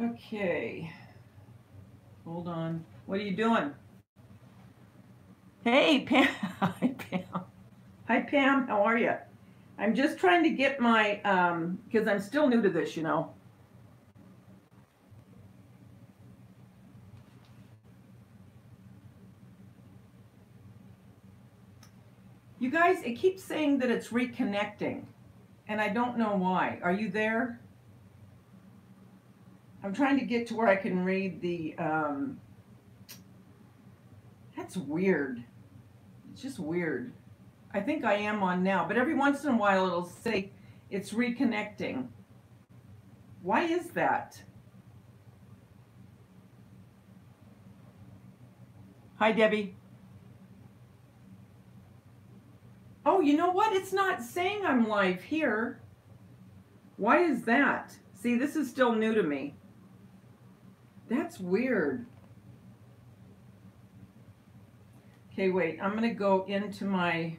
Okay, hold on. What are you doing? Hey, Pam. Hi, Pam. Hi, Pam. How are you? I'm just trying to get my, because I'm still new to this, you know. You guys, it keeps saying that it's reconnecting, and I don't know why. Are you there? I'm trying to get to where I can read the, that's weird. It's just weird. I think I am on now, but every once in a while it'll say it's reconnecting. Why is that? Hi, Debbie. Oh, you know what? It's not saying I'm live here. Why is that? See, this is still new to me. That's weird. Okay, wait. I'm going to go into my...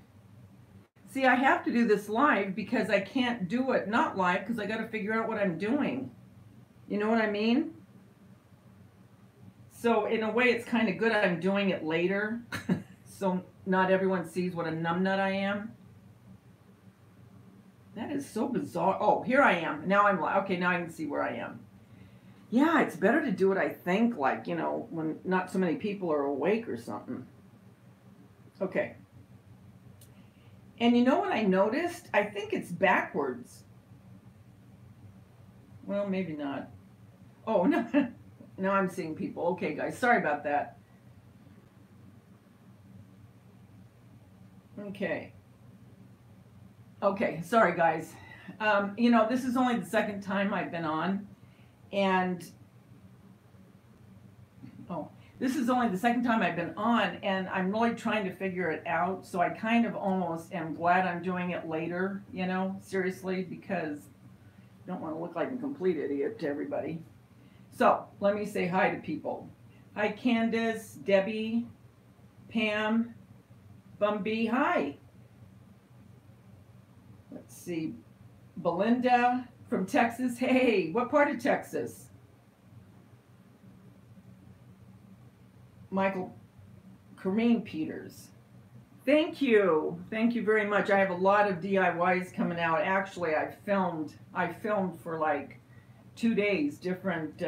See, I have to do this live because I can't do it not live because I got to figure out what I'm doing. You know what I mean? So, in a way, it's kind of good I'm doing it later. So, not everyone sees what a numbnut I am. That is so bizarre. Oh, here I am. Now I'm live. Okay, now I can see where I am. Yeah, it's better to do it, I think, like, you know, when not so many people are awake or something. Okay. And you know what I noticed? I think it's backwards. Well, maybe not. Oh, no. Now I'm seeing people. Okay, guys. Sorry about that. Okay. Okay. Sorry, guys. You know, this is only the second time I've been on. And, oh, this is only the second time I've been on. And I'm really trying to figure it out. So I kind of almost am glad I'm doing it later, you know, seriously, because I don't want to look like a complete idiot to everybody. So let me say hi to people. Hi, Candace, Debbie, Pam, Bumby. Hi. Let's see. Belinda from Texas. Hey, what part of Texas? Michael Kareem Peters. Thank you. Thank you very much. I have a lot of DIYs coming out. Actually, I filmed for like 2 days different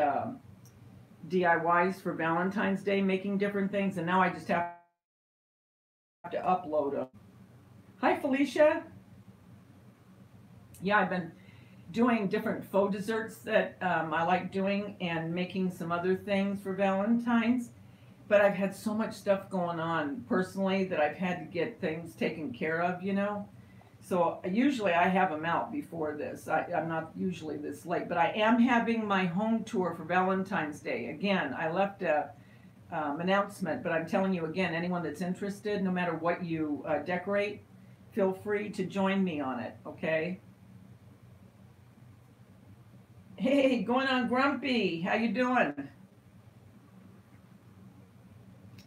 DIYs for Valentine's Day, making different things, and now I just have to upload them. Hi, Felicia. Yeah, I've been doing different faux desserts that I like doing and making some other things for Valentine's. But I've had so much stuff going on personally that I've had to get things taken care of, you know. So usually I have them out before this. I'm not usually this late, but I am having my home tour for Valentine's Day. Again, I left a announcement, but I'm telling you again, anyone that's interested, no matter what you decorate, feel free to join me on it, okay? Hey, going on Grumpy. How you doing?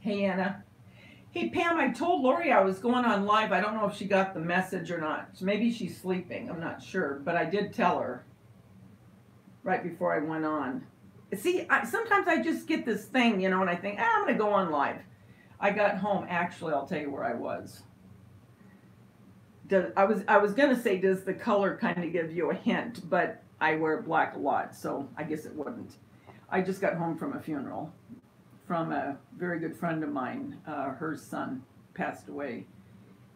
Hey, Anna. Hey, Pam, I told Lori I was going on live. I don't know if she got the message or not. Maybe she's sleeping. I'm not sure, but I did tell her right before I went on. See, sometimes I just get this thing, you know, and I think, I'm going to go on live. I got home. Actually, I'll tell you where I was. I was gonna say, does the color kind of give you a hint? But I wear black a lot, so I guess it wouldn't. I just got home from a funeral from a very good friend of mine. Her son passed away,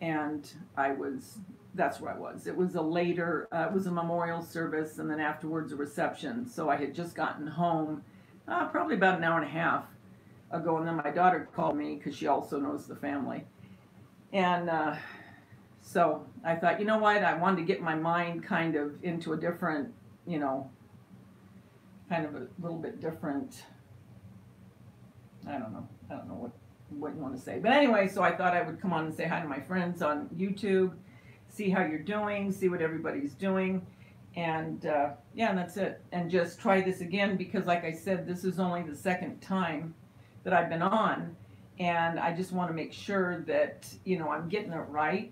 and I was. That's where I was. It was a later. It was a memorial service, and then afterwards a reception. So I had just gotten home, probably about an hour and a half ago, and then my daughter called me because she also knows the family, and so I thought, you know what? I wanted to get my mind kind of into a different, you know, kind of a little bit different. I don't know. I don't know what you want to say. But anyway, so I thought I would come on and say hi to my friends on YouTube, see how you're doing, see what everybody's doing. And yeah, and that's it. And just try this again because, like I said, this is only the second time that I've been on. And I just want to make sure that, you know, I'm getting it right.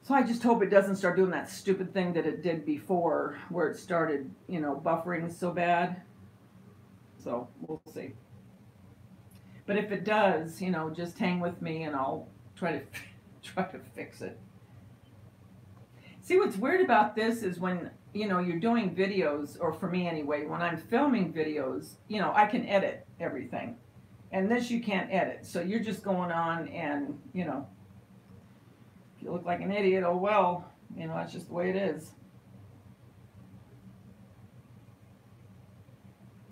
So I just hope it doesn't start doing that stupid thing that it did before where it started, you know, buffering so bad. So we'll see. But if it does, you know, just hang with me and I'll try to try to fix it. See, what's weird about this is when, you know, you're doing videos, or for me anyway, when I'm filming videos, you know, I can edit everything. And this you can't edit. So you're just going on and, you know, if you look like an idiot, oh well, you know, that's just the way it is.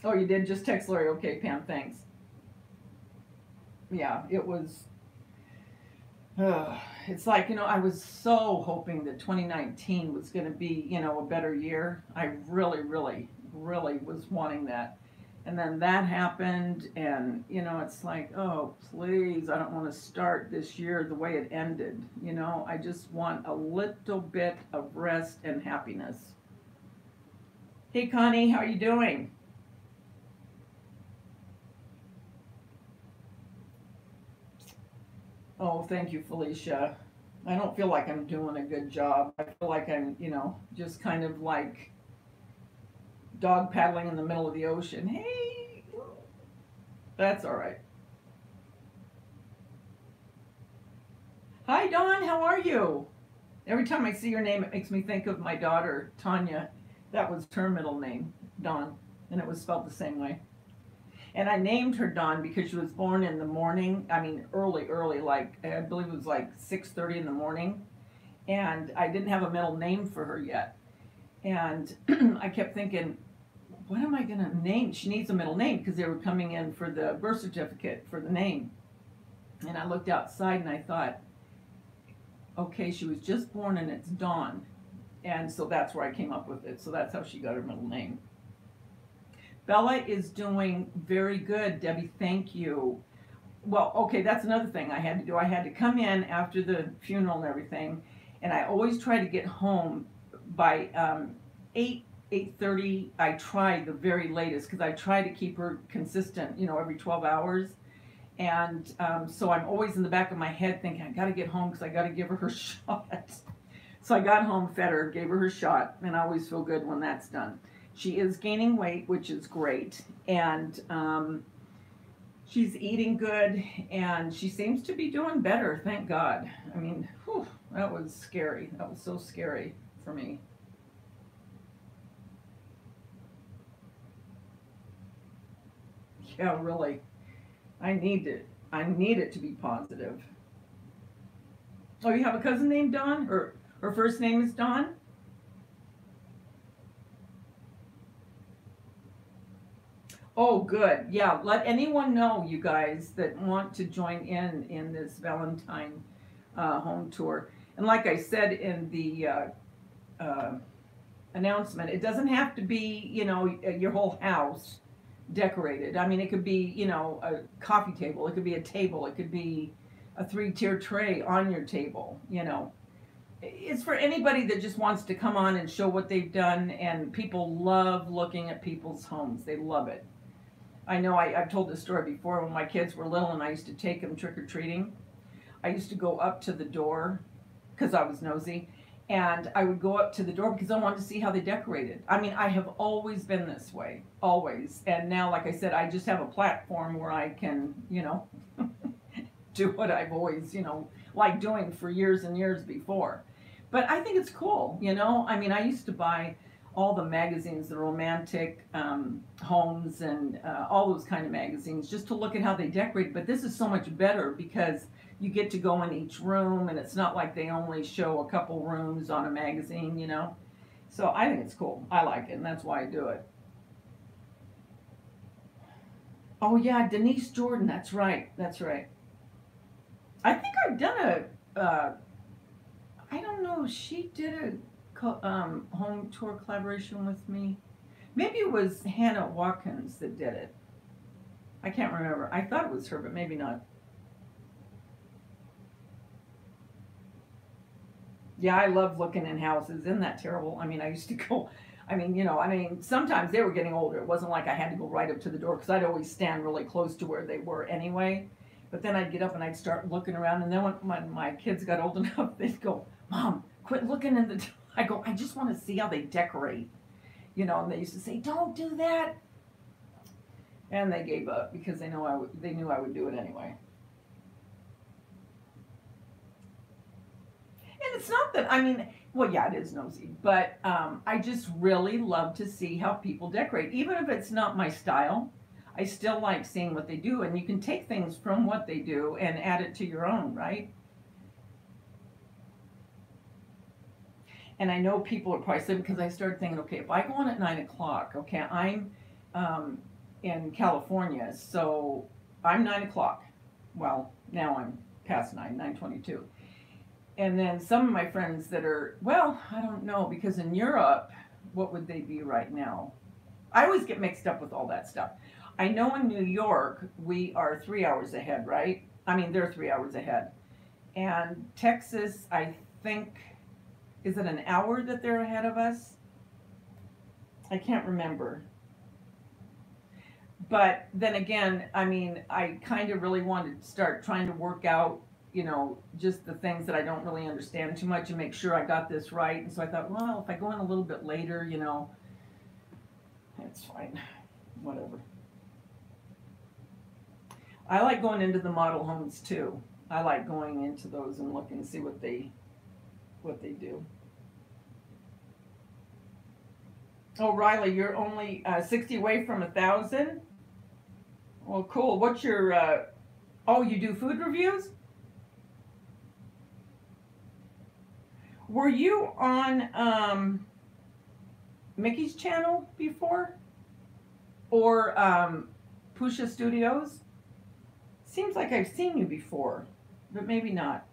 Oh, you did just text Lori. Okay, Pam, thanks. Yeah, it was, it's like, you know, I was so hoping that 2019 was going to be, you know, a better year. I really, really, really was wanting that. And then that happened, and, you know, it's like, oh, please, I don't want to start this year the way it ended. You know, I just want a little bit of rest and happiness. Hey, Connie, how are you doing? Oh, thank you, Felicia. I don't feel like I'm doing a good job. I feel like I'm, you know, just kind of like dog paddling in the middle of the ocean. Hey, that's all right. Hi, Dawn, how are you? Every time I see your name, it makes me think of my daughter, Tanya. That was her middle name, Dawn, and it was spelled the same way. And I named her Dawn because she was born in the morning. I mean, early, early, like I believe it was like 6:30 in the morning. And I didn't have a middle name for her yet. And I kept thinking, what am I going to name? She needs a middle name because they were coming in for the birth certificate for the name. And I looked outside and I thought, okay, she was just born and it's Dawn. And so that's where I came up with it. So that's how she got her middle name. Bella is doing very good, Debbie, thank you. Well, okay, that's another thing I had to do. I had to come in after the funeral and everything, and I always try to get home by 8, 8:30. I try the very latest because I try to keep her consistent, you know, every 12 hours. And so I'm always in the back of my head thinking, I got to get home because I got to give her her shot. So I got home, fed her, gave her her shot, and I always feel good when that's done. She is gaining weight, which is great, and she's eating good, and she seems to be doing better, thank God. I mean, whew, that was scary. That was so scary for me. Yeah, really. I need it. I need it to be positive. Oh, you have a cousin named Dawn? Her first name is Dawn? Oh, good. Yeah, let anyone know, you guys, that want to join in this Valentine home tour. And like I said in the uh, announcement, it doesn't have to be, you know, your whole house decorated. I mean, it could be, you know, a coffee table. It could be a table. It could be a three-tier tray on your table, you know. It's for anybody that just wants to come on and show what they've done, and people love looking at people's homes. They love it. I know I've told this story before when my kids were little and I used to take them trick-or-treating. I used to go up to the door because I was nosy, and I would go up to the door because I wanted to see how they decorated. I mean, I have always been this way, always. And now, like I said, I just have a platform where I can, you know, do what I've always, you know, liked doing for years and years before. But I think it's cool, you know. I mean, I used to buy all the magazines, the romantic homes and all those kind of magazines just to look at how they decorate. But this is so much better because you get to go in each room and it's not like they only show a couple rooms on a magazine, you know. So I think it's cool. I like it, and that's why I do it. Oh yeah, Denise Jordan, that's right. That's right. I think I've done I don't know, she did a home tour collaboration with me. Maybe it was Hannah Watkins that did it. I can't remember. I thought it was her, but maybe not. Yeah, I love looking in houses. Isn't that terrible? I mean, I used to go, I mean, you know, I mean, sometimes they were getting older. It wasn't like I had to go right up to the door because I'd always stand really close to where they were anyway. But then I'd get up and I'd start looking around. And then when my kids got old enough, they'd go, Mom, quit looking in the. I go, I just want to see how they decorate. You know, and they used to say, don't do that. And they gave up because they knew I would do it anyway. And it's not that, I mean, well, yeah, it is nosy, but I just really love to see how people decorate. Even if it's not my style, I still like seeing what they do. And you can take things from what they do and add it to your own, right? And I know people are probably saying, because I started thinking, okay, if I go on at 9 o'clock, okay, I'm in California, so I'm 9 o'clock. Well, now I'm past 9:22. And then some of my friends that are, well, I don't know, because in Europe, what would they be right now? I always get mixed up with all that stuff. I know in New York, we are 3 hours ahead, right? I mean, they're 3 hours ahead. And Texas, I think, is it an hour that they're ahead of us? I can't remember. But then again, I mean, I kind of really wanted to start trying to work out, just the things that I don't really understand too much and make sure I got this right. And so I thought, well, if I go in a little bit later, it's fine. Whatever. I like going into the model homes too. I like going into those and looking and see what they do. Oh, Riley, you're only 60 away from 1,000? Well, cool. What's your, oh, you do food reviews? Were you on Mickey's channel before? Or Pusha Studios? Seems like I've seen you before, but maybe not.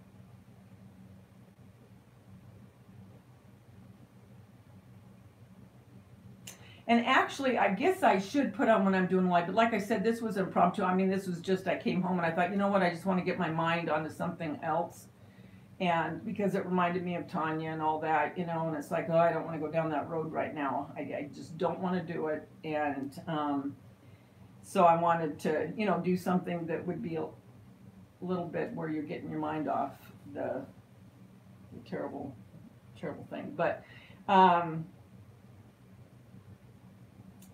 And actually, I guess I should put on when I'm doing live. But like I said, this was impromptu. I mean, this was just, I came home and I thought, you know what, I just want to get my mind onto something else. And because it reminded me of Tanya and all that, and it's like, oh, I don't want to go down that road right now. I just don't want to do it. And so I wanted to, do something that would be a little bit where you're getting your mind off the terrible, terrible thing. But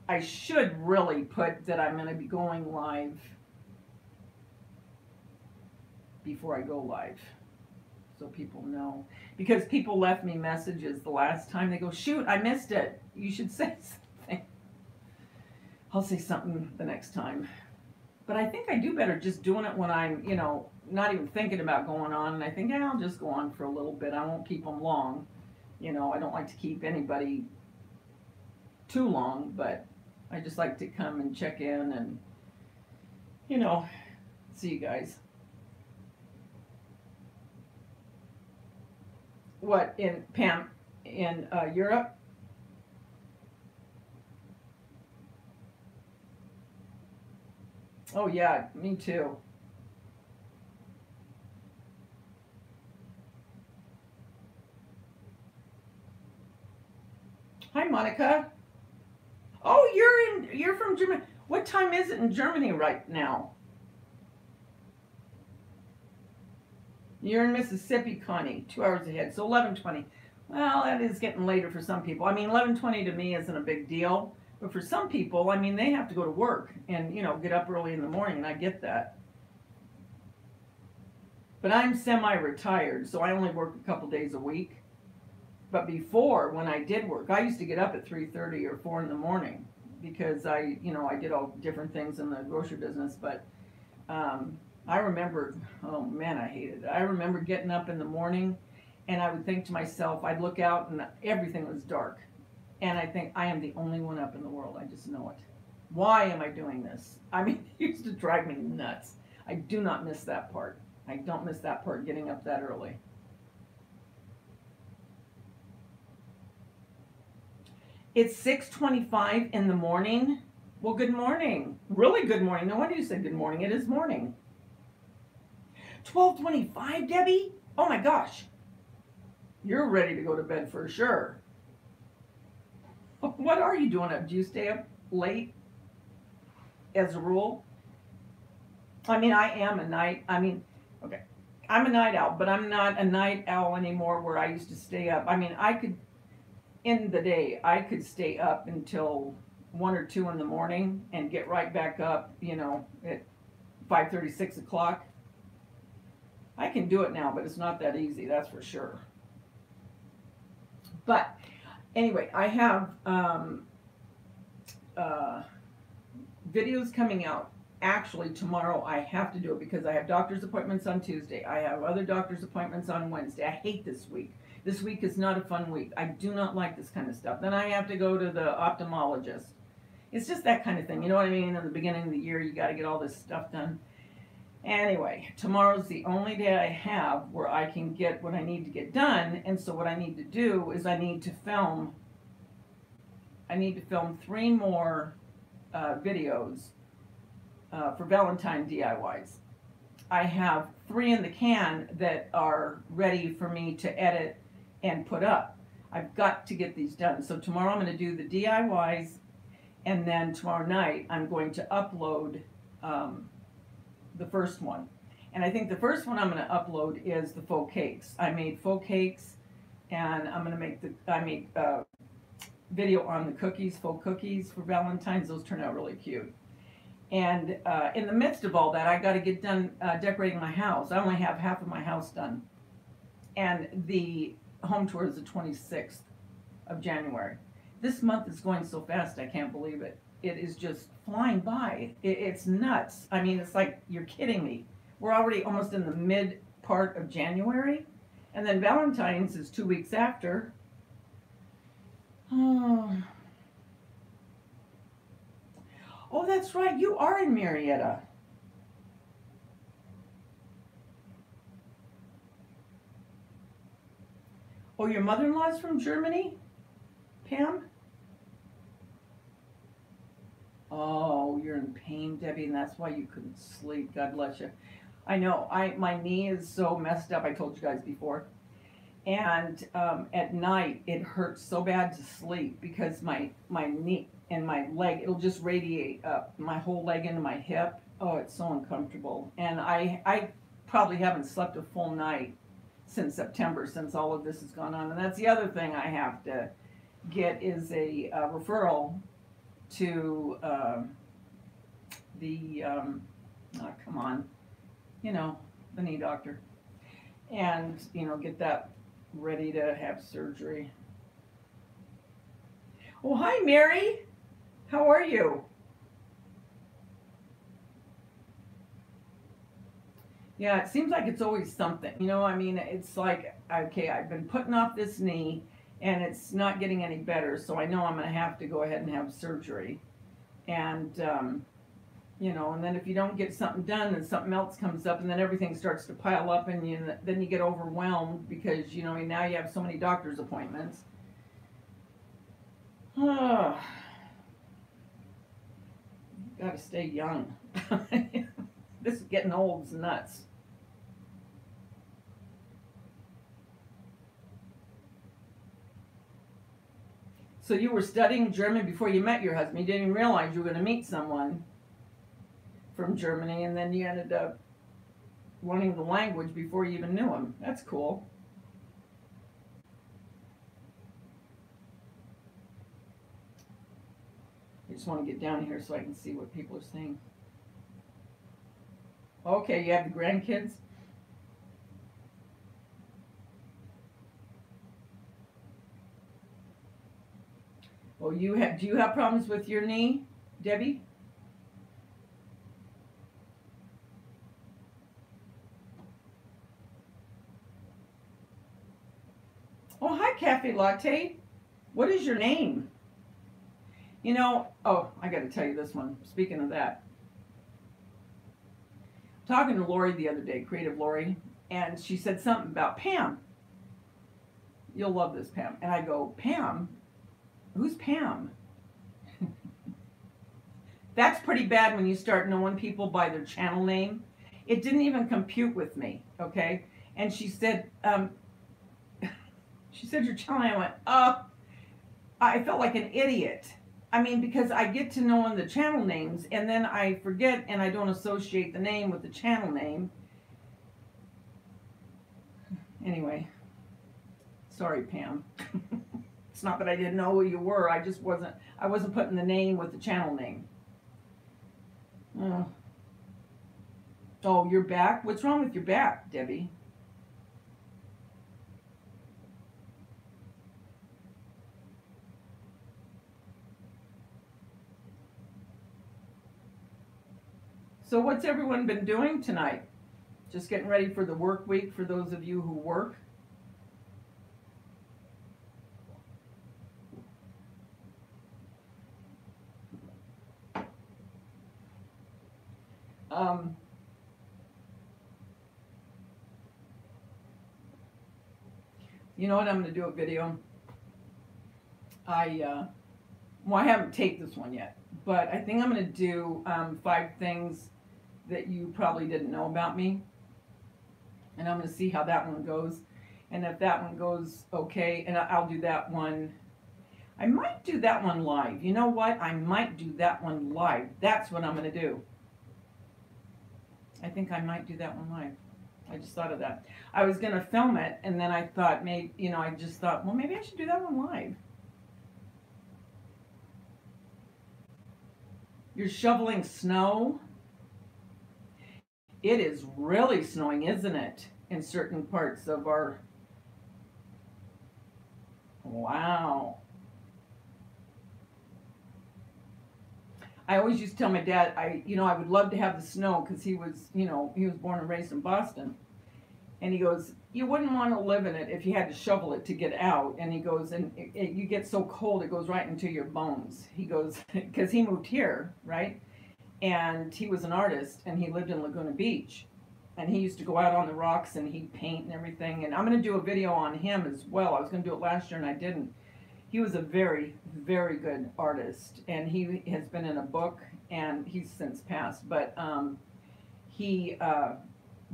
I should really put that I'm going to be going live before I go live, so people know. Because people left me messages the last time. They go, shoot, I missed it. You should say something. I'll say something the next time. But I think I do better just doing it when I'm, not even thinking about going on. And I think, I'll just go on for a little bit. I won't keep them long. I don't like to keep anybody too long, but I just like to come and check in and, see you guys. What, in Pam, in Europe? Oh yeah, me too. Hi, Monica. Oh, you're from Germany. What time is it in Germany right now? You're in Mississippi, Connie. 2 hours ahead, so 11:20. Well, that is getting later for some people. I mean, 11:20 to me isn't a big deal, but for some people, I mean, they have to go to work and get up early in the morning, and I get that. But I'm semi-retired, so I only work a couple days a week. But before, when I did work, I used to get up at 3:30 or 4 in the morning because I did all different things in the grocery business. But I remember, oh man, I hated it. I remember getting up in the morning and I would think to myself, I'd look out and everything was dark. And I think, I am the only one up in the world. I just know it. Why am I doing this? I mean, it used to drive me nuts. I do not miss that part. I don't miss that part, getting up that early. It's 6:25 in the morning. Well, good morning. Really good morning. No wonder you said good morning. It is morning. 12:25, Debbie? Oh my gosh. You're ready to go to bed for sure. What are you doing up? Do you stay up late as a rule? I mean, I am a night, okay. I'm a night owl, but I'm not a night owl anymore where I used to stay up. I mean, in the day, I could stay up until 1 or 2 in the morning and get right back up, you know, at 5:30, 6 o'clock. I can do it now, but it's not that easy, that's for sure. But anyway, I have videos coming out. Actually, tomorrow I have to do it because I have doctor's appointments on Tuesday. I have other doctor's appointments on Wednesday. I hate this week. This week is not a fun week. I do not like this kind of stuff. Then I have to go to the ophthalmologist. It's just that kind of thing. You know what I mean? In the beginning of the year, you got to get all this stuff done. Anyway, tomorrow's the only day I have where I can get what I need to get done. And so what I need to do is I need to film 3 more videos for Valentine DIYs. I have 3 in the can that are ready for me to edit and put up. I've got to get these done. So tomorrow I'm going to do the DIYs, and then tomorrow night I'm going to upload the first one. And I think the first one I'm going to upload is the faux cakes. I made faux cakes, and I'm going to make video on the cookies, faux cookies for Valentine's. Those turn out really cute. And in the midst of all that, I got to get done decorating my house. I only have half of my house done. And the home tour is the 26th of January. This month is going so fast, I can't believe it. It is just flying by. It's nuts. I mean, it's like, you're kidding me. We're already almost in the mid part of January. And then Valentine's is 2 weeks after. Oh, that's right. You are in Marietta. Oh, your mother-in-law's from Germany, Pam? Oh, you're in pain, Debbie, and that's why you couldn't sleep. God bless you. I know. My knee is so messed up. I told you guys before. And at night, it hurts so bad to sleep because my knee and my leg, it'll just radiate up my whole leg into my hip. Oh, it's so uncomfortable. And I probably haven't slept a full night since September, since all of this has gone on. And that's the other thing I have to get is a referral to come on, you know, the knee doctor. And, you know, get that ready to have surgery. Oh, hi, Mary. How are you? Yeah, it seems like it's always something. You know, I mean, it's like, okay, I've been putting off this knee, and it's not getting any better, so I know I'm going to have to go ahead and have surgery. And, you know, and then if you don't get something done, then something else comes up, and then everything starts to pile up, and then you get overwhelmed because, you know, now you have so many doctor's appointments. Oh, gotta stay young. This is getting old as nuts. So you were studying German before you met your husband. You didn't even realize you were going to meet someone from Germany, and then you ended up learning the language before you even knew him. That's cool. I just want to get down here so I can see what people are saying. Okay, you have the grandkids? Oh, do you have problems with your knee, Debbie? Oh, hi, Cafe Latte. What is your name? You know, oh, I got to tell you this one. Speaking of that, talking to Lori the other day, Creative Lori, and she said something about Pam. You'll love this, Pam. And I go, Pam? Who's Pam? That's pretty bad when you start knowing people by their channel name. It didn't even compute with me, okay? And she said, your channel name. I went, oh, I felt like an idiot. I mean, because I get to knowing the channel names, and then I forget, and I don't associate the name with the channel name. Anyway, sorry, Pam. It's not that I didn't know who you were. I wasn't putting the name with the channel name. Oh, oh, your back? What's wrong with your back, Debbie? So what's everyone been doing tonight? Just getting ready for the work week for those of you who work? You know what? I'm going to do a video. Well, I haven't taped this one yet, but I think I'm going to do 5 things that you probably didn't know about me. And I'm going to see how that one goes. And if that one goes okay, and I'll do that one. I might do that one live. You know what? I might do that one live. That's what I'm going to do. I think I might do that one live. I just thought of that. I was going to film it, and then I thought, maybe, you know, I just thought, well, maybe I should do that one live. You're shoveling snow? It is really snowing, isn't it? In certain parts of our... Wow. I always used to tell my dad, I would love to have the snow because he was born and raised in Boston. And he goes, you wouldn't want to live in it if you had to shovel it to get out. And he goes, and you get so cold, it goes right into your bones. He goes, because he moved here, right? And he was an artist, and he lived in Laguna Beach. And he used to go out on the rocks, and he'd paint and everything. And I'm going to do a video on him as well. I was going to do it last year, and I didn't. He was a very, very good artist, and he has been in a book, and he's since passed. But he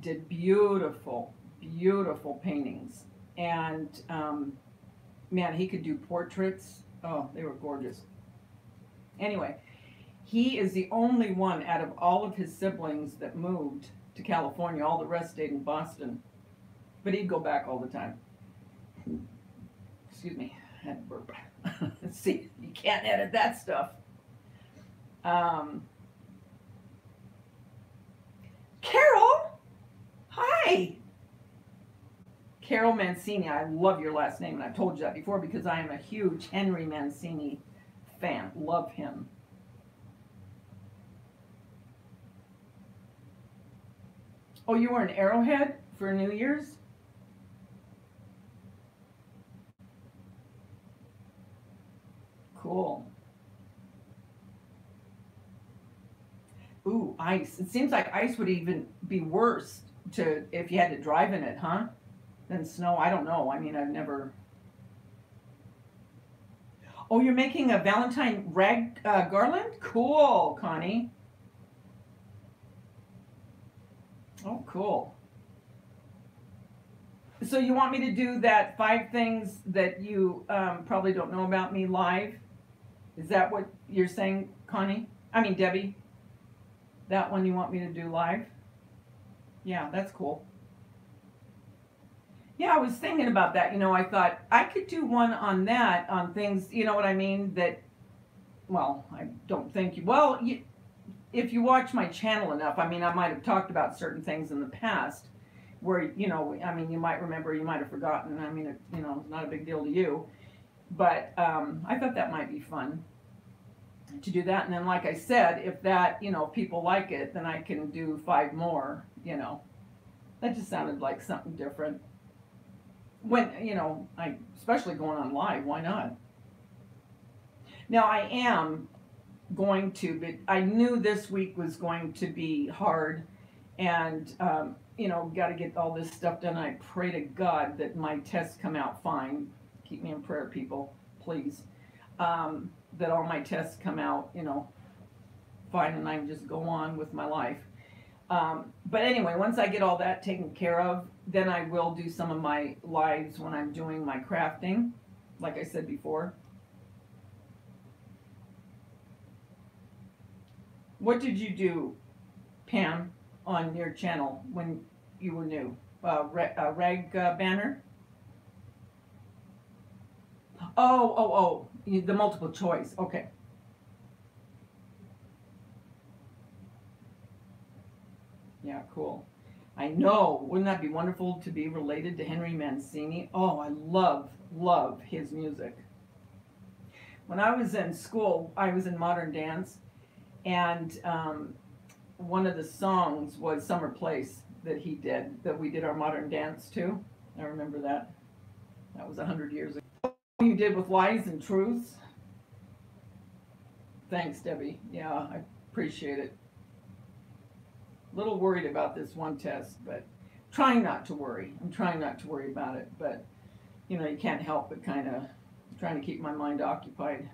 did beautiful, beautiful paintings. And, man, he could do portraits. Oh, they were gorgeous. Anyway, he is the only one out of all of his siblings that moved to California. All the rest stayed in Boston. But he'd go back all the time. Excuse me. I had to burp. Let's see. You can't edit that stuff. Carol! Hi! Carol Mancini. I love your last name, and I've told you that before because I am a huge Henry Mancini fan. Love him. Oh, you were in Arrowhead for New Year's? Cool. Ooh, ice. It seems like ice would even be worse if you had to drive in it, huh? Than snow. I don't know. I mean, I've never... Oh, you're making a Valentine rag garland? Cool, Connie. Oh, cool. So you want me to do that 5 things that you probably don't know about me live? Is that what you're saying, Connie? I mean, Debbie? That one you want me to do live? Yeah, that's cool. Yeah, I was thinking about that. I thought I could do one on that, on things, you know what I mean? That, well, I don't think you, well, if you watch my channel enough, I mean, I might have talked about certain things in the past where, I mean, you might remember, you might have forgotten. I mean, it's not a big deal to you. But I thought that might be fun to do that. And then, like I said, if that, people like it, then I can do 5 more, That just sounded like something different. When, especially going on live, why not? Now, I am going to, but I knew this week was going to be hard, and got to get all this stuff done. I pray to God that my tests come out fine. Keep me in prayer, people, please. That all my tests come out, fine, and I can just go on with my life. But anyway, once I get all that taken care of, then I will do some of my lives when I'm doing my crafting, like I said before. What did you do, Pam, on your channel when you were new? Rag banner? The multiple choice. Okay. Yeah, cool. I know. Wouldn't that be wonderful to be related to Henry Mancini? Oh, I love his music. When I was in school, I was in modern dance, and one of the songs was Summer Place that he did, that we did our modern dance to. I remember that. That was 100 years ago. You did with Lies and Truths. Thanks, Debbie. Yeah, I appreciate it. A little worried about this one test, but trying not to worry. I'm trying not to worry about it, but you can't help but kind of trying to keep my mind occupied.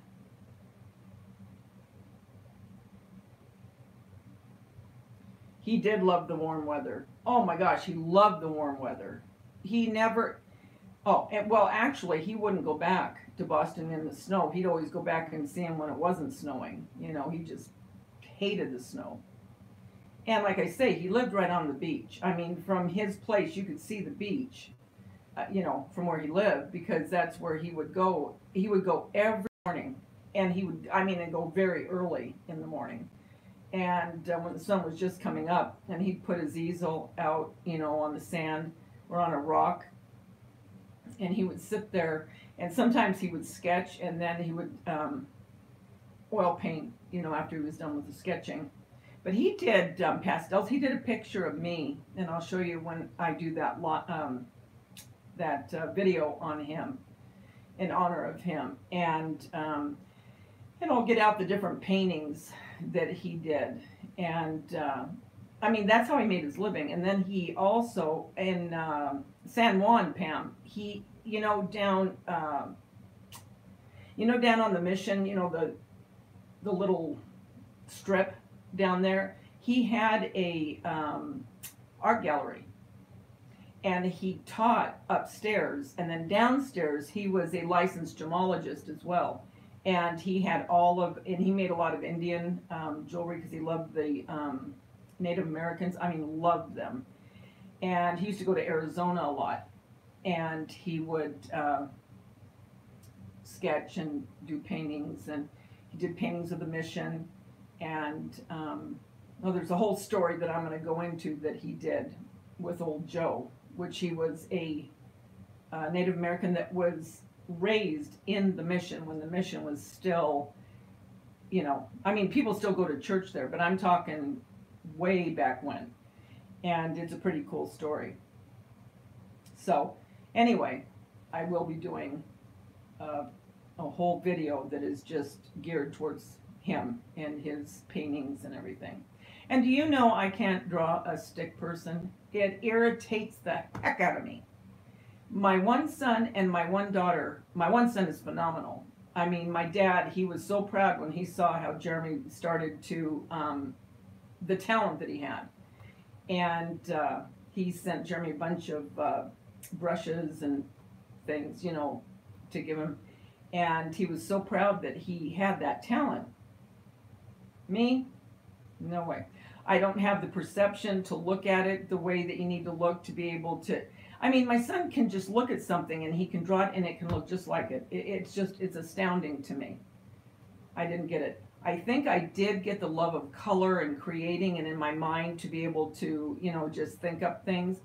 He did love the warm weather. Oh my gosh, he loved the warm weather. He never, oh, and, well, actually, he wouldn't go back to Boston in the snow. He'd always go back and see him when it wasn't snowing. He just hated the snow. And like I say, he lived right on the beach. I mean, from his place, you could see the beach, from where he lived, because that's where he would go. He would go every morning, and and go very early in the morning. And when the sun was just coming up, and he'd put his easel out, on the sand or on a rock, and he would sit there, and sometimes he would sketch, and then he would oil paint, after he was done with the sketching. But he did pastels. He did a picture of me, and I'll show you when I do that video on him in honor of him. And I'll get out the different paintings that he did. And that's how he made his living. And then he also, in San Juan, Pam, he, down on the Mission, the little strip down there, he had a art gallery, and he taught upstairs, and then downstairs he was a licensed gemologist as well, and he made a lot of Indian jewelry, because he loved the Native Americans. Loved them. And he used to go to Arizona a lot, and he would sketch and do paintings, and he did paintings of the Mission. And there's a whole story that I'm going to go into that he did with Old Joe, which he was a Native American that was raised in the Mission when the Mission was still, people still go to church there, but I'm talking way back when. And it's a pretty cool story. So anyway, I will be doing a whole video that is just geared towards him and his paintings and everything. And do you know I can't draw a stick person? It irritates the heck out of me. My one son and my one daughter, my one son is phenomenal. My dad, he was so proud when he saw how Jeremy started to, the talent that he had. And he sent Jeremy a bunch of brushes and things, to give him. And he was so proud that he had that talent. Me? No way. I don't have the perception to look at it the way that you need to look to be able to. My son can just look at something and he can draw it and it can look just like it. It's astounding to me. I didn't get it. I think I did get the love of color and creating, and in my mind to be able to, just think up things.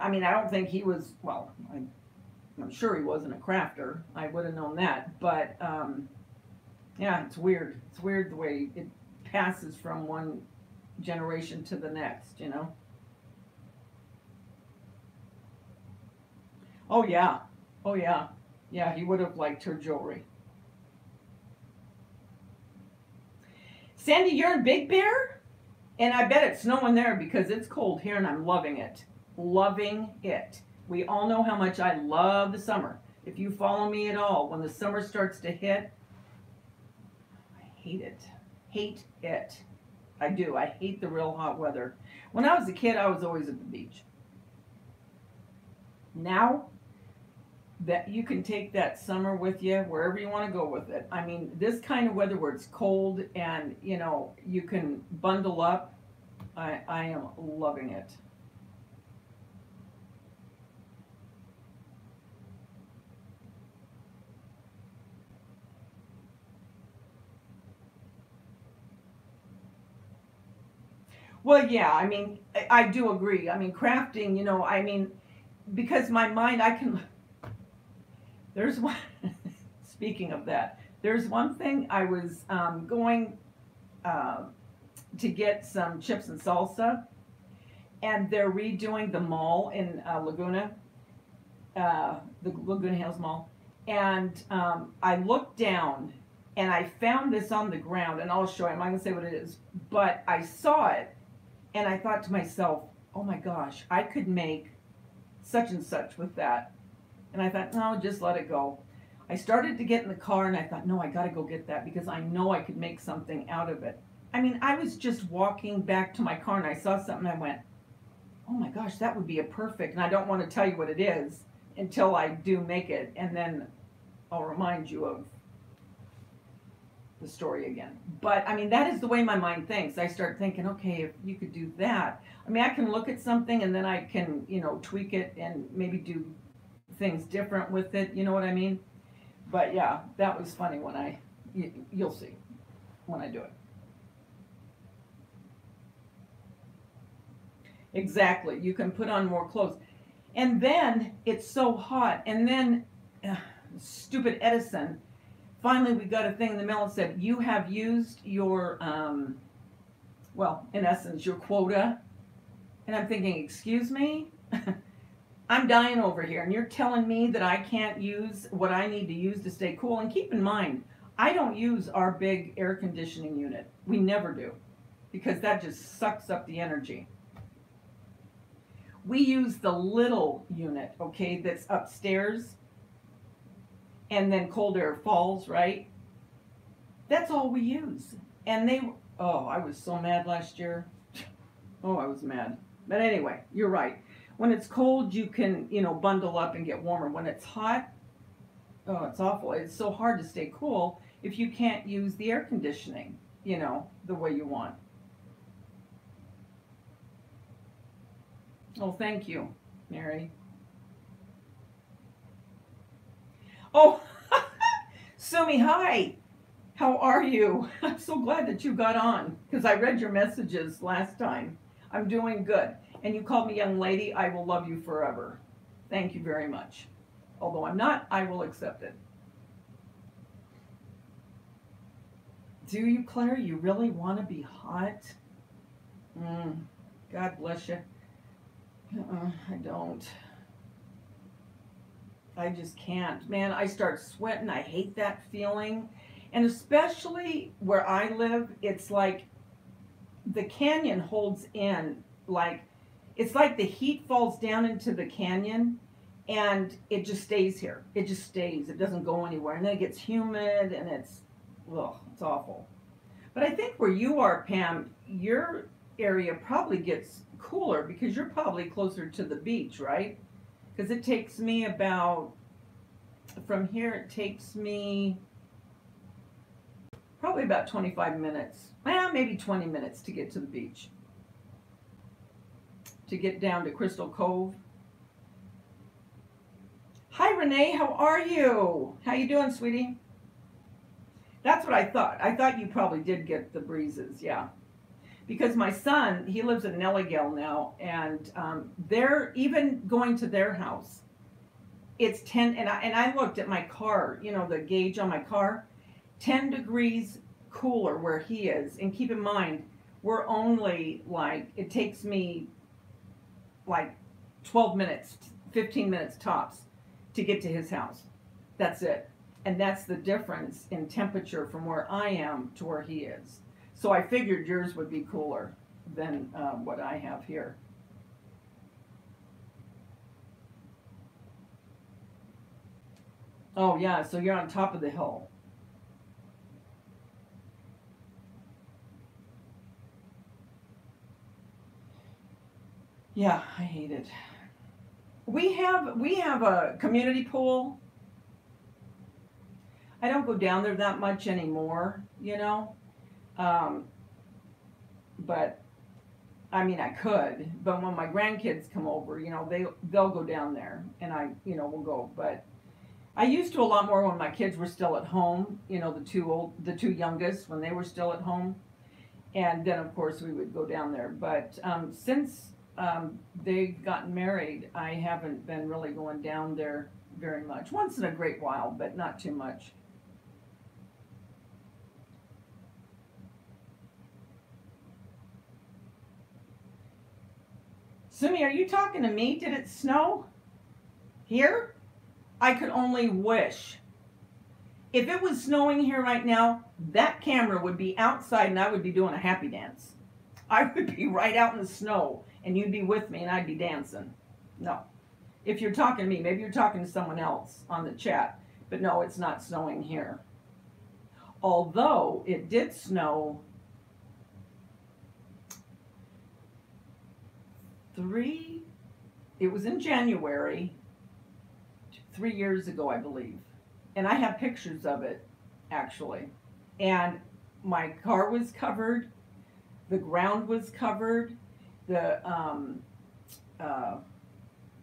I don't think he was, well, I'm sure he wasn't a crafter. I would have known that. But, yeah, it's weird. It's weird the way it passes from one generation to the next, Oh, yeah. Oh, yeah. Yeah, he would have liked her jewelry. Sandy, you're in Big Bear? And I bet it's snowing there because it's cold here and I'm loving it. Loving it. We all know how much I love the summer. If you follow me at all, when the summer starts to hit, I hate it. Hate it. I do. I hate the real hot weather. When I was a kid, I was always at the beach. Now that you can take that summer with you wherever you want to go with it. This kind of weather where it's cold and, you can bundle up, I am loving it. Well, yeah, I mean, I do agree. I mean, crafting, I mean, because my mind, there's one, speaking of that, there's one thing I was going uh, to get some chips and salsa, and they're redoing the mall in Laguna, the Laguna Hills Mall. And I looked down and I found this on the ground, and I'll show you. I'm not going to say what it is, but I saw it and I thought to myself, oh my gosh, I could make such and such with that. And I thought, no, just let it go. I started to get in the car and I thought, no, I got to go get that because I know I could make something out of it. I mean, I was just walking back to my car and I saw something. I went, oh my gosh, that would be a perfect. And I don't want to tell you what it is until I do make it. And then I'll remind you of the story again. But I mean, that is the way my mind thinks. I start thinking, okay, if you could do that, I mean, I can look at something and then I can, tweak it and maybe do things different with it. You know what I mean? But yeah, that was funny when you'll see when I do it. Exactly. You can put on more clothes. And then it's so hot. And then, stupid Edison, finally we got a thing in the mail and said, you have used your, well, in essence, your quota. And I'm thinking, excuse me? I'm dying over here. And you're telling me that I can't use what I need to use to stay cool. And keep in mind, I don't use our big air conditioning unit. We never do. Because that just sucks up the energy. We use the little unit, okay, that's upstairs, and then cold air falls, right? That's all we use. And I was so mad last year. Oh, I was mad. But anyway, you're right. When it's cold, you can, bundle up and get warmer. When it's hot, oh, it's awful. It's so hard to stay cool if you can't use the air conditioning, the way you want. Oh, thank you, Mary. Oh, Sumi, hi. How are you? I'm so glad that you got on because I read your messages last time. I'm doing good. And you called me young lady. I will love you forever. Thank you very much. Although I'm not, I will accept it. Do you, Claire? You really want to be hot? God bless you. I don't. I just can't. Man, I start sweating. I hate that feeling. And especially where I live, it's like the canyon holds in, it's like the heat falls down into the canyon and it just stays here. It just stays. It doesn't go anywhere. And then it gets humid and it's awful. But I think where you are, Pam, your area probably gets cooler because you're probably closer to the beach, right? Because it takes me from here, it takes me probably about 25 minutes. Well, maybe 20 minutes to get to the beach. To get down to Crystal Cove. Hi, Renee. How are you? How you doing, sweetie? That's what I thought. I thought you probably did get the breezes, yeah. Because my son, he lives in Nelligale now, and they're even going to their house. It's 10, and I looked at my car, the gauge on my car, 10 degrees cooler where he is. And keep in mind, we're only it takes me 12 minutes, 15 minutes tops to get to his house. That's it. And that's the difference in temperature from where I am to where he is. So I figured yours would be cooler than what I have here. Oh yeah, so you're on top of the hill. Yeah, I hate it. We have a community pool. I don't go down there that much anymore, Um, but I mean, I could. But when my grandkids come over, they'll go down there, and we'll go. But I used to a lot more when my kids were still at home. The two youngest when they were still at home. And then, of course, we would go down there. But since they got married, I haven't been really going down there very much. Once in a great while, but not too much. Sumi, are you talking to me? Did it snow here? I could only wish. If it was snowing here right now, that camera would be outside and I would be doing a happy dance. I would be right out in the snow and you'd be with me and I'd be dancing. No. If you're talking to me, maybe you're talking to someone else on the chat, but no, it's not snowing here. Although it did snow it was in January, 3 years ago, I believe. And I have pictures of it, actually. And my car was covered, the ground was covered, the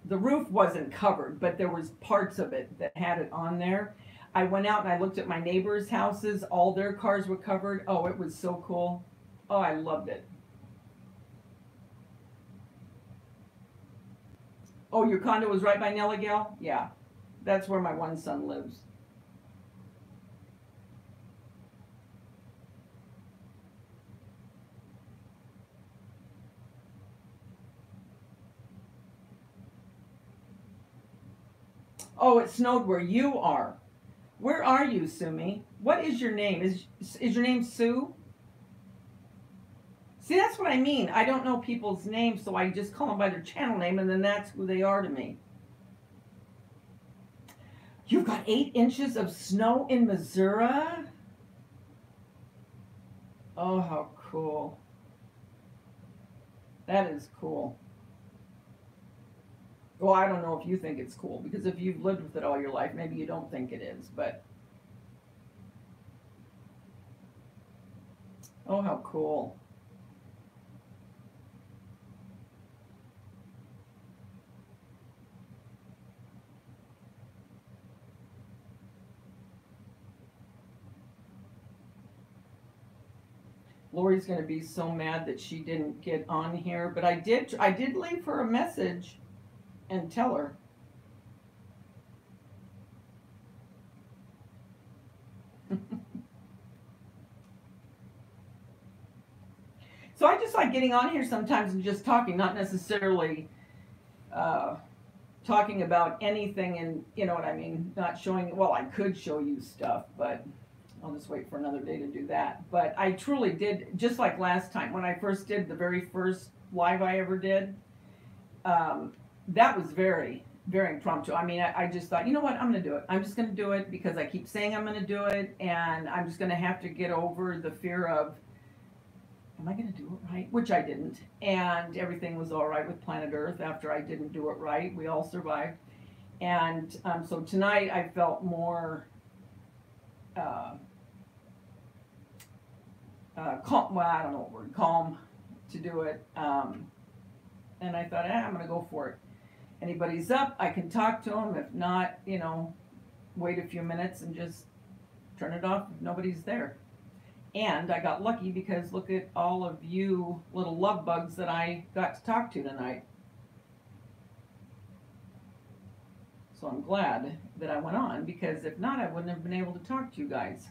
roof wasn't covered, but there was parts of it that had it on there. I went out and I looked at my neighbors' houses. All their cars were covered. Oh, it was so cool. Oh, I loved it. Oh, your condo was right by Nelligal? Yeah. That's where my one son lives. Oh, it snowed where you are. Where are you, Sumi? What is your name? Is your name Sue? See, that's what I mean. I don't know people's names, so I just call them by their channel name, and then that's who they are to me. You've got 8 inches of snow in Missouri? Oh, how cool. That is cool. Well, I don't know if you think it's cool, because if you've lived with it all your life, maybe you don't think it is, but oh, how cool. Lori's going to be so mad that she didn't get on here, but I did leave her a message and tell her. So I just like getting on here sometimes and just talking, not necessarily talking about anything, and you know what I mean, not showing, well, I could show you stuff, but I'll just wait for another day to do that. But I truly did, just like last time when I first did the very first live I ever did, that was very, very impromptu. I mean, I just thought, you know what, I'm going to do it. I'm just going to do it because I keep saying I'm going to do it, and I'm just going to have to get over the fear of, am I going to do it right? Which I didn't. And everything was all right with planet Earth after I didn't do it right. We all survived. And so tonight I felt more calm, well, I don't know what word, calm to do it. And I thought, I'm going to go for it. Anybody's up, I can talk to them. If not, you know, wait a few minutes and just turn it off if nobody's there. And I got lucky because look at all of you little love bugs that I got to talk to tonight. So I'm glad that I went on, because if not, I wouldn't have been able to talk to you guys.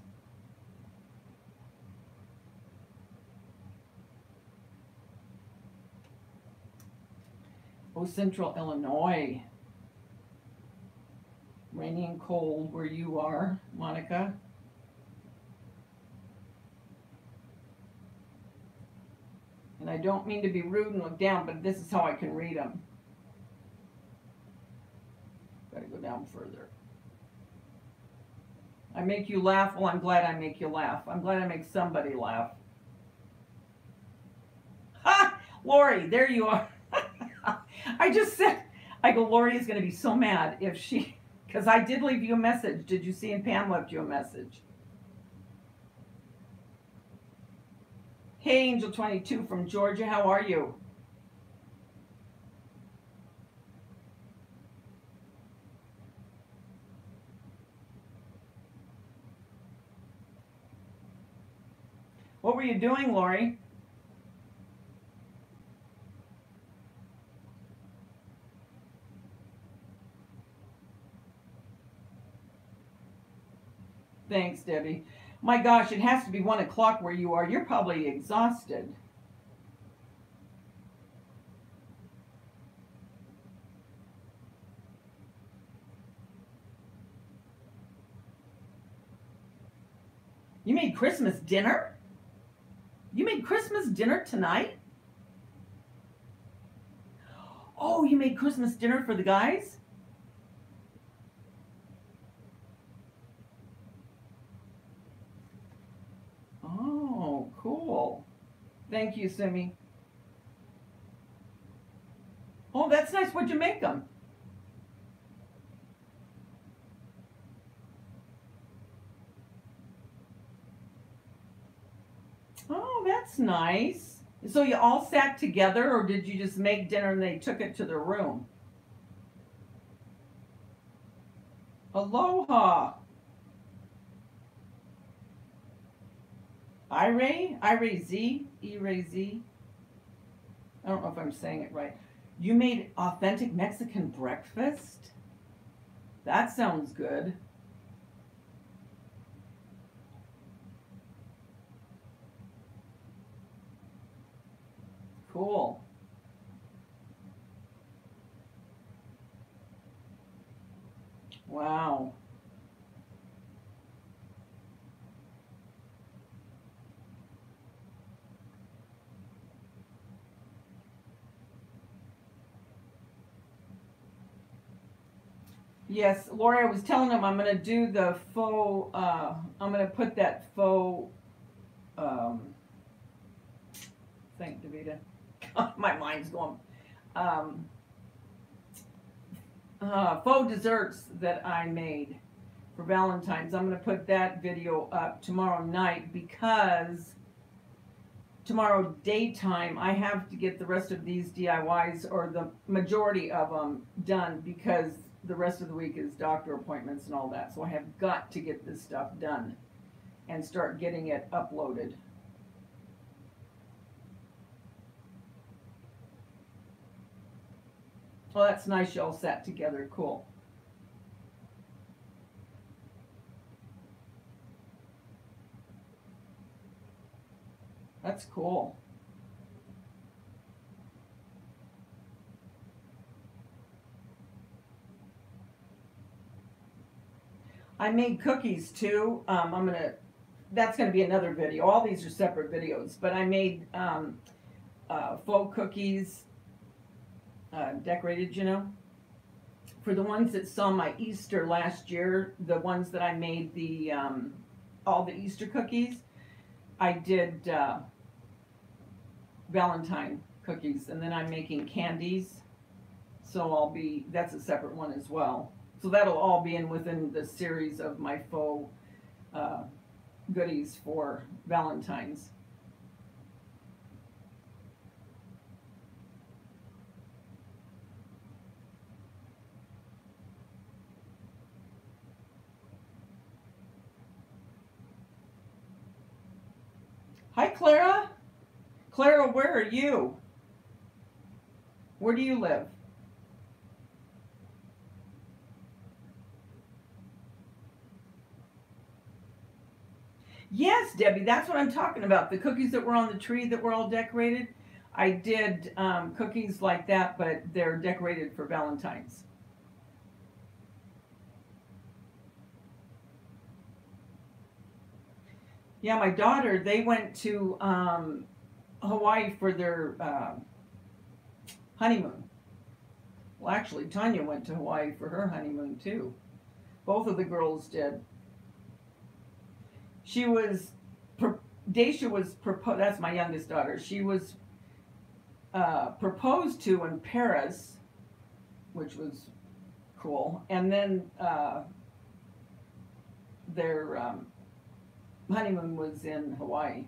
Oh, Central Illinois. Rainy and cold where you are, Monica. And I don't mean to be rude and look down, but this is how I can read them. Gotta go down further. I make you laugh. Well, I'm glad I make you laugh. I'm glad I make somebody laugh. Ha! Lori, there you are. I just said, I go, Lori is going to be so mad if she, because I did leave you a message. Did you see? And Pam left you a message. Hey, Angel 22 from Georgia, how are you? What were you doing, Lori? Thanks, Debbie. My gosh, it has to be 1 o'clock where you are. You're probably exhausted. You made Christmas dinner? You made Christmas dinner tonight? Oh, you made Christmas dinner for the guys? Oh, cool. Thank you, Simi. Oh, that's nice. What'd you make them? Oh, that's nice. So you all sat together, or did you just make dinner and they took it to their room? Aloha. Iray Z, E-Ray Z. I don't know if I'm saying it right. You made authentic Mexican breakfast? That sounds good. Cool. Wow. Yes, Lori, I was telling him I'm going to do the faux, I'm going to put that faux, um, thank Davida. My mind's going. Um, Faux desserts that I made for Valentine's. I'm going to put that video up tomorrow night because tomorrow daytime I have to get the rest of these DIYs, or the majority of them, done because the rest of the week is doctor appointments and all that. So I have got to get this stuff done and start getting it uploaded. Well, that's nice you all sat together. Cool. That's cool. I made cookies too. That's gonna be another video. All these are separate videos, but I made faux cookies, decorated, For the ones that saw my Easter last year, the ones that I made all the Easter cookies, I did Valentine cookies, and then I'm making candies. So that's a separate one as well. So that'll all be within the series of my faux uh, goodies for Valentine's. Hi, Clara. Clara, where are you? Where do you live? Yes, Debbie, that's what I'm talking about. The cookies that were on the tree that were all decorated. I did cookies like that, but they're decorated for Valentine's. Yeah, my daughter, they went to Hawaii for their honeymoon. Well, actually, Tanya went to Hawaii for her honeymoon too. Both of the girls did. She was, Daisha was proposed, that's my youngest daughter. She was proposed to in Paris, which was cool. And then their honeymoon was in Hawaii.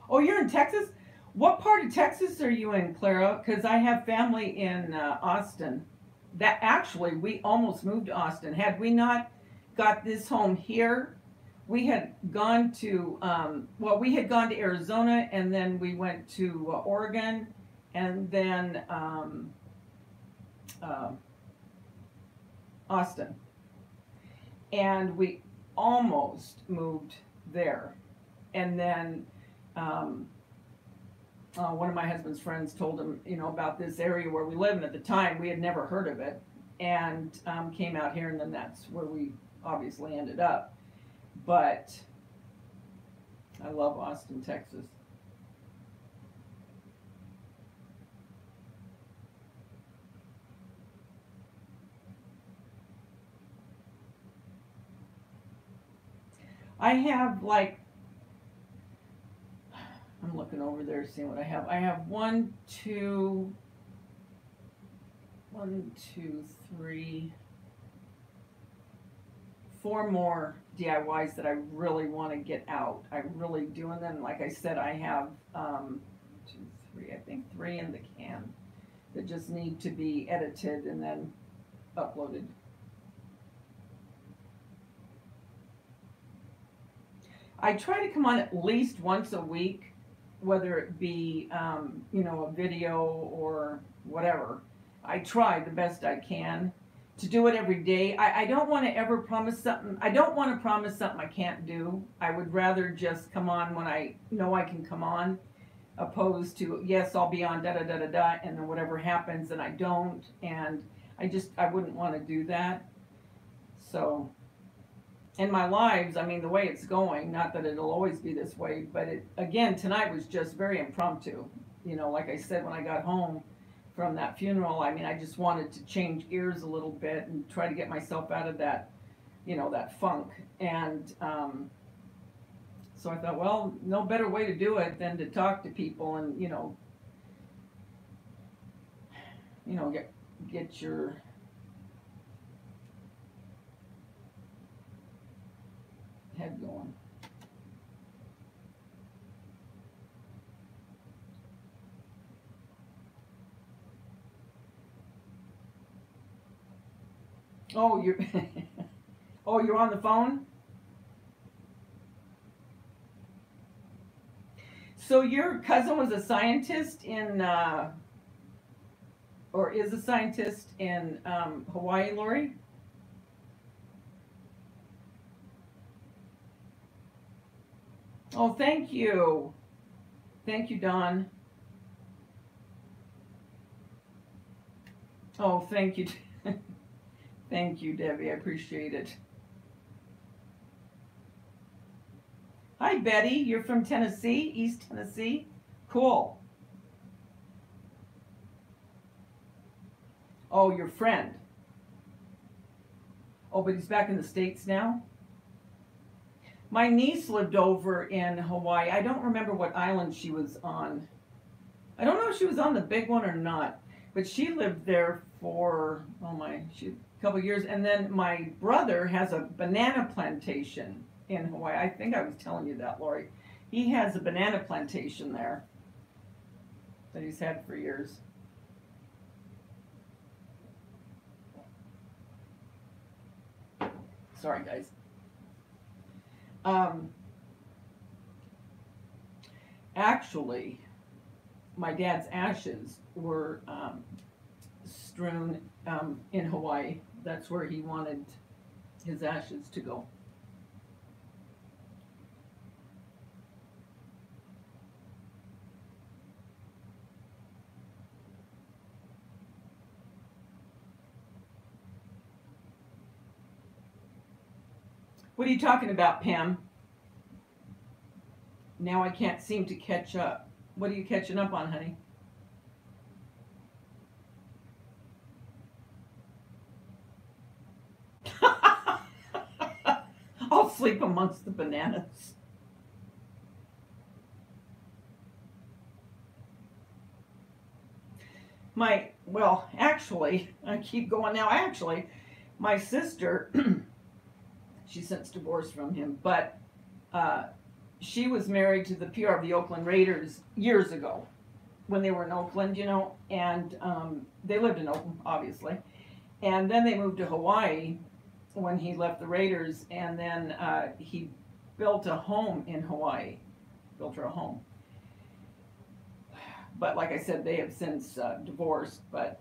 Oh, you're in Texas? What part of Texas are you in, Clara? Because I have family in Austin. That actually, we almost moved to Austin. Had we not got this home here, we had gone to, we had gone to Arizona, and then we went to Oregon, and then Austin. And we almost moved there. And then one of my husband's friends told him, about this area where we live. And at the time, we had never heard of it. And came out here, and then that's where we obviously ended up. But I love Austin, Texas. I have I'm looking over there seeing what I have. I have one, two, 3, 4 more DIYs that I really want to get out. I really do. And then, like I said, I have 2, 3, I think 3 in the can that just need to be edited and then uploaded. I try to come on at least once a week, whether it be, a video or whatever. I try the best I can to do it every day. I don't want to ever promise something. I don't want to promise something I can't do. I would rather just come on when I know I can come on, opposed to, yes, I'll be on da-da-da-da-da, and then whatever happens and I don't. And I wouldn't want to do that. So, in my lives, I mean, the way it's going, not that it'll always be this way, but again, tonight was just very impromptu. Like I said, when I got home from that funeral, I mean, I just wanted to change gears a little bit and try to get myself out of that, that funk. And so I thought, well, no better way to do it than to talk to people and, get your head going. Oh, you're you're on the phone? So your cousin was a scientist or is a scientist in Hawaii, Lori? Oh, thank you. Thank you, Don. Oh, thank you. Thank you, Debbie. I appreciate it. Hi, Betty. You're from Tennessee, East Tennessee? Cool. Oh, your friend. Oh, but he's back in the States now? My niece lived over in Hawaii. I don't remember what island she was on. I don't know if she was on the big one or not, but she lived there for, a couple of years. And then my brother has a banana plantation in Hawaii. I think I was telling you that, Lori. He has a banana plantation there that he's had for years. Sorry, guys. Actually, my dad's ashes were strewn in Hawaii. That's where he wanted his ashes to go. What are you talking about, Pam? Now I can't seem to catch up. What are you catching up on, honey? I'll sleep amongst the bananas. Actually, I keep going now. Actually, my sister, she's since divorced from him, but she was married to the PR of the Oakland Raiders years ago when they were in Oakland, and they lived in Oakland, obviously. And then they moved to Hawaii when he left the Raiders, and then he built a home in Hawaii, built her a home. But like I said, they have since divorced. But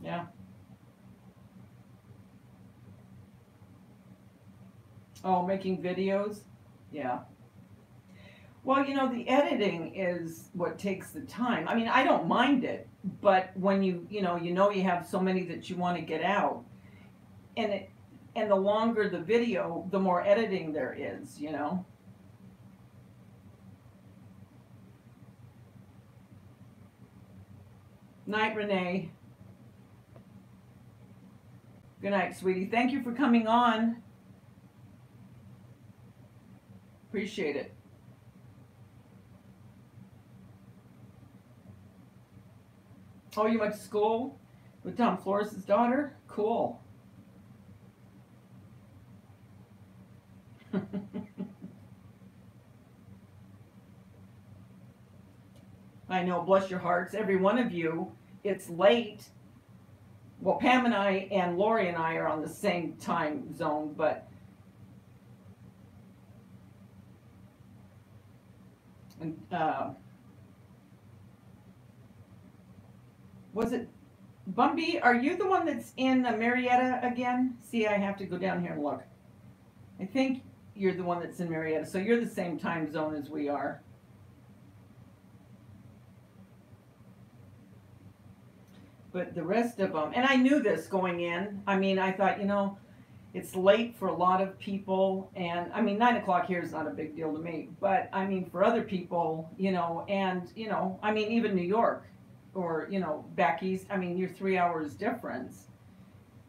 yeah. Oh, making videos? Yeah. Well, you know, the editing is what takes the time. I mean, I don't mind it, but when you know you have so many that you want to get out, and it and the longer the video, the more editing there is, you know. Night, Renee. Good night, sweetie. Thank you for coming on. Appreciate it. Oh, you went to school with Tom Flores' daughter? Cool. I know, bless your hearts, every one of you. It's late. Well, Pam and I and Lori and I are on the same time zone, but was it Bumby? Are you the one that's in Marietta again? See, I have to go down here and look. I think you're the one that's in Marietta, so you're the same time zone as we are. But the rest of them, and I knew this going in. I mean, I thought, you know, it's late for a lot of people, and I mean, 9 o'clock here is not a big deal to me, but I mean, for other people, you know, and you know, I mean, even New York, or you know, back east. I mean, you're 3 hours difference.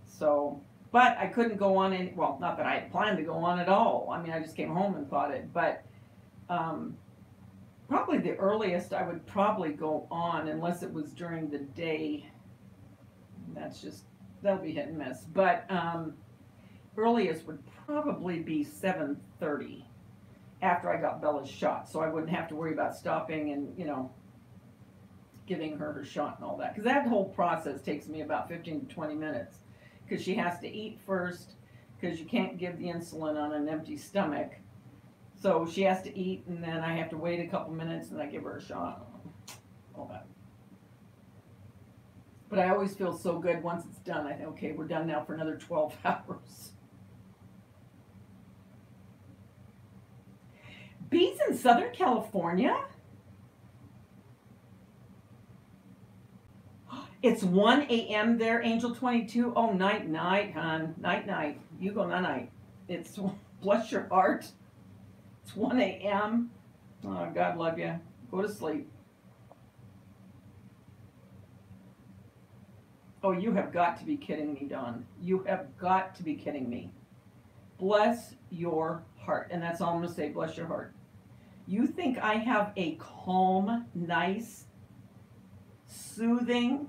So, but I couldn't go on any. Well, not that I had planned to go on at all. I mean, I just came home and thought it, but. Probably the earliest I would probably go on, unless it was during the day. That's just, that'll be hit and miss. But earliest would probably be 7:30 after I got Bella's shot, so I wouldn't have to worry about stopping and, you know, giving her shot and all that. Because that whole process takes me about 15 to 20 minutes. Because she has to eat first, because you can't give the insulin on an empty stomach. So she has to eat, and then I have to wait a couple minutes, and I give her a shot. All that. But I always feel so good once it's done. I think, okay, we're done now for another 12 hours. Bees in Southern California? It's 1 a.m. there, Angel 22. Oh, night, night, hon. Night, night. You go night, night. It's, bless your heart. It's 1 a.m. Oh, God love you. Go to sleep. Oh, you have got to be kidding me, Dawn. You have got to be kidding me. Bless your heart. And that's all I'm going to say. Bless your heart. You think I have a calm, nice, soothing...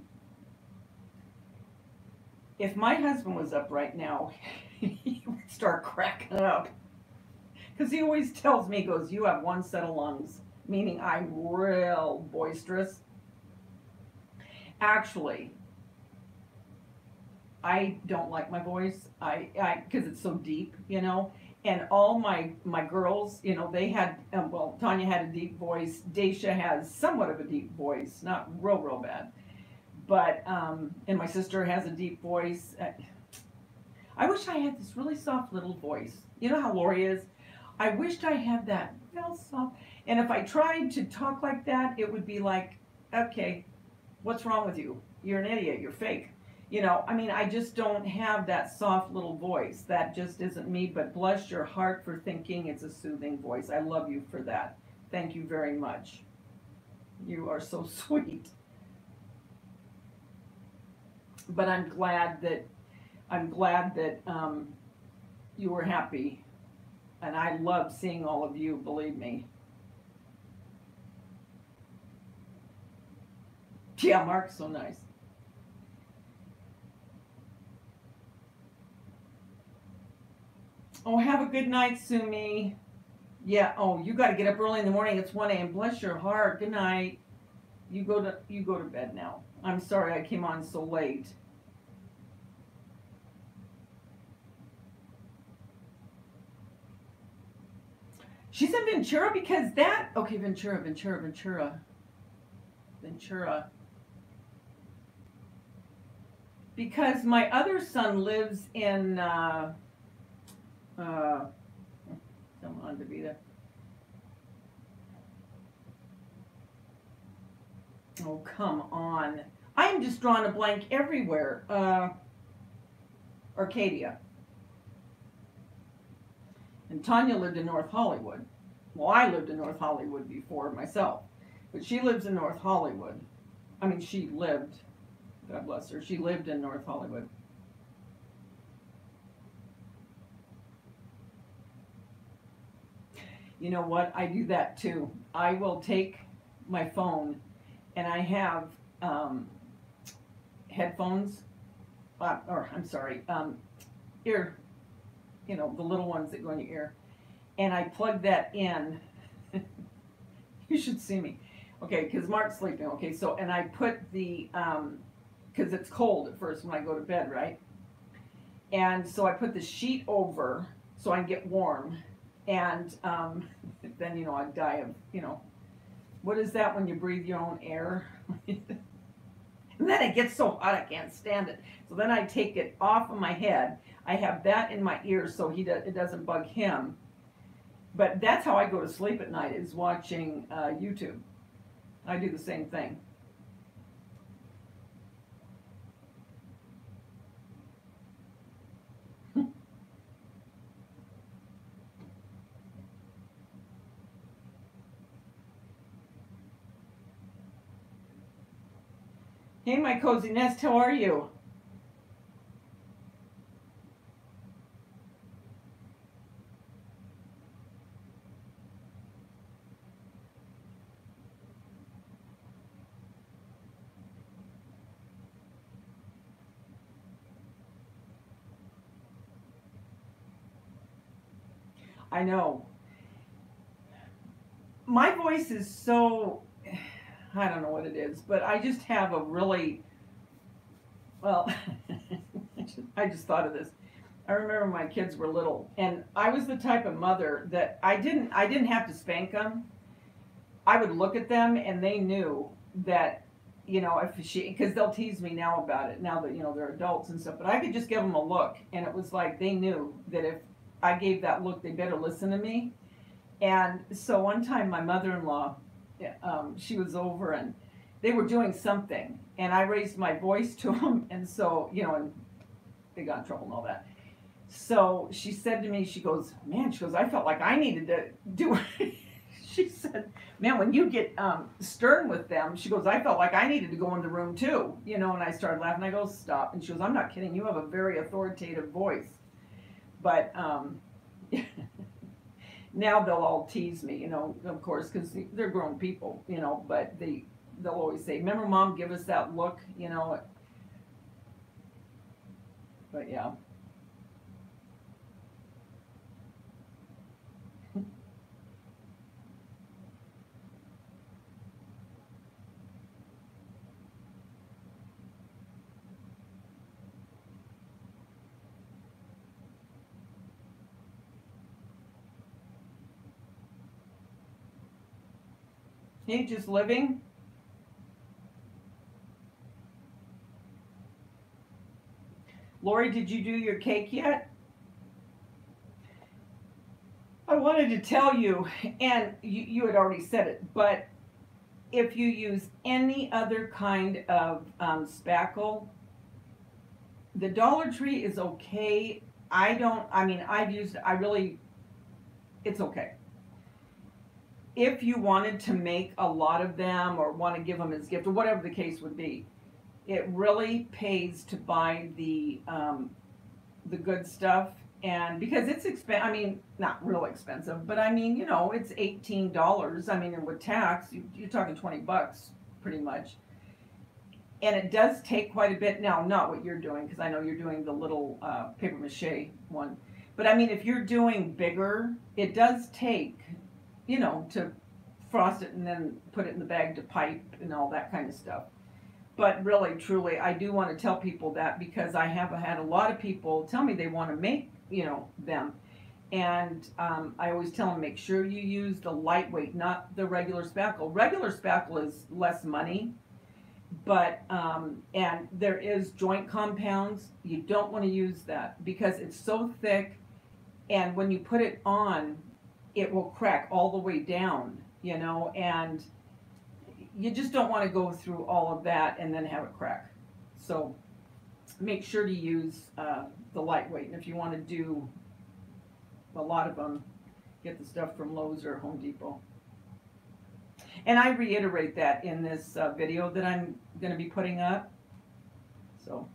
If my husband was up right now, he would start cracking up. Because he always tells me, he goes, you have one set of lungs, meaning I'm real boisterous. Actually, I don't like my voice, because it's so deep, you know. And all my girls, you know, they had, well, Tanya had a deep voice. Daisha has somewhat of a deep voice, not real bad. But, and my sister has a deep voice. I wish I had this really soft little voice. You know how Lori is? I wished I had that real soft. And if I tried to talk like that, it would be like, okay, what's wrong with you? You're an idiot. You're fake. You know, I mean, I just don't have that soft little voice. That just isn't me. But bless your heart for thinking it's a soothing voice. I love you for that. Thank you very much. You are so sweet. But I'm glad that you were happy, and I love seeing all of you. Believe me. Yeah, Mark's so nice. Oh, have a good night, Sumi. Yeah. Oh, you got to get up early in the morning. It's 1 a.m. Bless your heart. Good night. You go to bed now. I'm sorry I came on so late. She's in Ventura because that... Okay, Ventura. Ventura. Because my other son lives in, come on, Davida. Oh, come on. I am just drawing a blank everywhere. Arcadia. And Tanya lived in North Hollywood. Well, I lived in North Hollywood before myself. But she lives in North Hollywood. I mean, she lived, God bless her, she lived in North Hollywood. You know what? I do that too. I will take my phone and I have headphones, or I'm sorry, ear, you know, the little ones that go in your ear. And I plug that in. You should see me. Okay, because Mark's sleeping. Okay, so, and I put the, because it's cold at first when I go to bed, right? And so I put the sheet over so I can get warm. And then, you know, I die of, you know, what is that when you breathe your own air? And then it gets so hot I can't stand it. So then I take it off of my head. I have that in my ear so it doesn't bug him. But that's how I go to sleep at night, is watching YouTube. I do the same thing. Hey, my cozy nest, how are you? I know. My voice is so, I don't know what it is, but I just have a really, well, I just thought of this. I remember my kids were little, and I was the type of mother that I didn't have to spank them. I would look at them, and they knew that, you know, because they'll tease me now about it, now that, you know, they're adults and stuff, but I could just give them a look, and it was like they knew that if I gave that look, they better listen to me. And so one time my mother-in-law, she was over and they were doing something, and I raised my voice to them, and so, you know, and they got in trouble and all that. So she said to me, she goes, man, she goes, I felt like I needed to do it. She said, man, when you get stern with them, she goes, I felt like I needed to go in the room too, you know, and I started laughing. I go, stop. And she goes, I'm not kidding. You have a very authoritative voice. But now they'll all tease me, you know, of course, because they're grown people, you know, but they'll always say, remember, Mom, give us that look, you know. But yeah. Hey, just living. Lori, did you do your cake yet? I wanted to tell you, and you had already said it, but if you use any other kind of spackle, the Dollar Tree is okay. I've used, it's okay. If you wanted to make a lot of them or want to give them as gift or whatever the case would be, it really pays to buy the good stuff. And because it's expensive, I mean, not real expensive, but I mean, you know, it's $18. I mean, and with tax, you're talking $20 pretty much. And it does take quite a bit. Now, not what you're doing, because I know you're doing the little paper mache one. But I mean, if you're doing bigger, it does take, you know, to frost it and then put it in the bag to pipe and all that kind of stuff. But really, truly, I do want to tell people that, because I have had a lot of people tell me they want to make, you know, them. And I always tell them, make sure you use the lightweight, not the regular spackle. Regular spackle is less money, but and there is joint compounds. You don't want to use that because it's so thick, and when you put it on, it will crack all the way down, you know, and you just don't want to go through all of that and then have it crack. So make sure to use the lightweight. And if you want to do a lot of them, get the stuff from Lowe's or Home Depot. And I reiterate that in this video that I'm going to be putting up. So,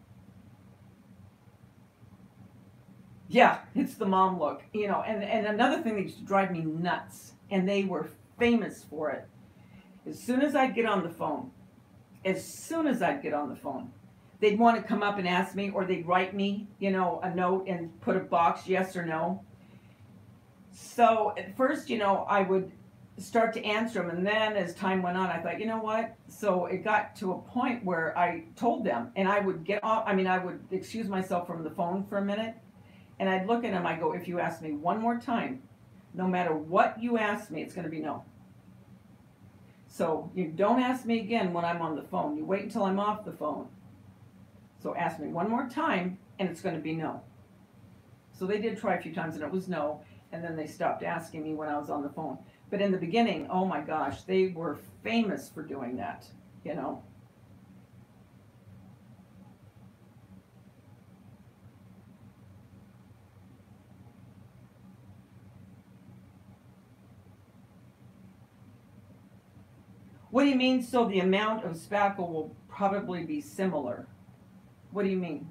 yeah, it's the mom look, you know. And another thing that used to drive me nuts, and they were famous for it, as soon as I'd get on the phone, they'd want to come up and ask me, or they'd write me, you know, a note and put a box, yes or no. So at first, you know, I would start to answer them, and then as time went on, I thought, you know what? So it got to a point where I told them, and I would get off, I would excuse myself from the phone for a minute, and I'd look at them, I go, if you ask me one more time, no matter what you ask me, it's going to be no. So you don't ask me again when I'm on the phone. You wait until I'm off the phone. So ask me one more time, and it's going to be no. So they did try a few times, and it was no, and then they stopped asking me when I was on the phone. But in the beginning, oh my gosh, they were famous for doing that, you know. What do you mean, so the amount of spackle will probably be similar? What do you mean?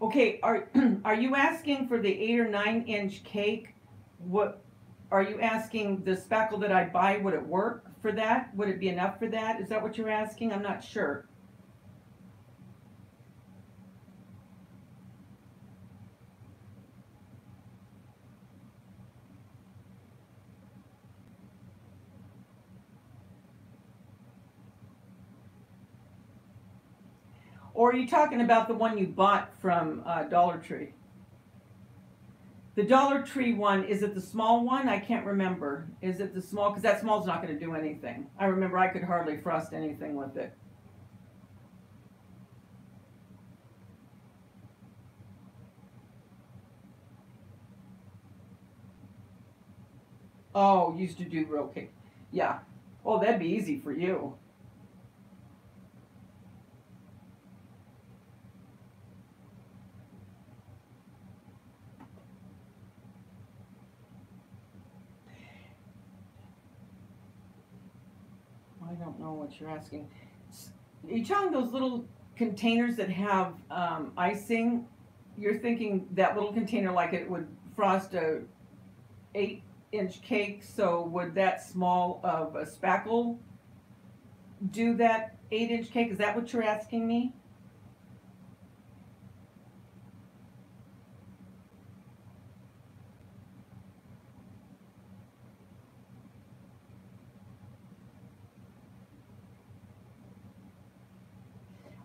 Okay, are you asking for the 8 or 9 inch cake? What are you asking, the spackle that I buy, would it work for that? Would it be enough for that? Is that what you're asking? I'm not sure. Or are you talking about the one you bought from Dollar Tree? The Dollar Tree one, is it the small one? I can't remember. Is it the small? Because that small's not going to do anything. I remember I could hardly frost anything with it. Oh, used to do real cake. Yeah. Oh, that'd be easy for you. I don't know what you're asking. Are you talking those little containers that have icing? You're thinking that little container like it would frost a 8-inch cake, so would that small of a spackle do that 8-inch cake? Is that what you're asking me?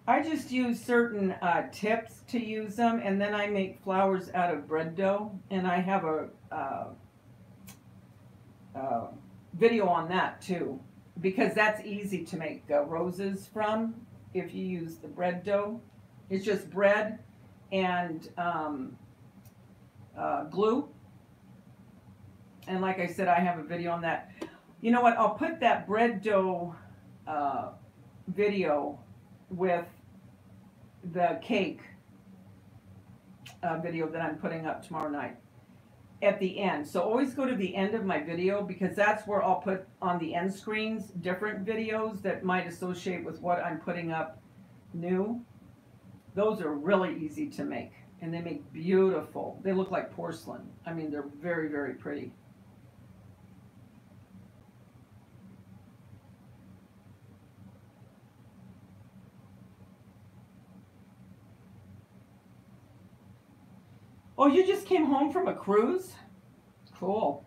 I just use certain tips to use them, and then I make flowers out of bread dough, and I have a video on that too, because that's easy to make roses from if you use the bread dough. It's just bread and glue, and like I said, I have a video on that. You know what? I'll put that bread dough video with the cake video that I'm putting up tomorrow night at the end. So always go to the end of my video, because that's where I'll put on the end screens different videos that might associate with what I'm putting up new. Those are really easy to make, and they make beautiful. They look like porcelain. I mean, they're very, very pretty. Oh, you just came home from a cruise? Cool.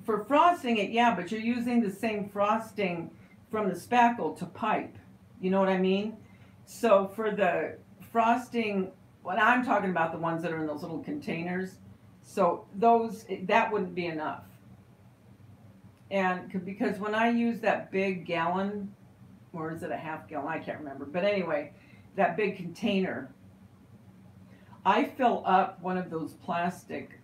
For frosting it, yeah, but you're using the same frosting from the spackle to pipe. You know what I mean? So for the frosting, when I'm talking about the ones that are in those little containers, so those that wouldn't be enough. And because when I use that big gallon, or is it a half gallon? I can't remember. But anyway, that big container, I fill up one of those plastic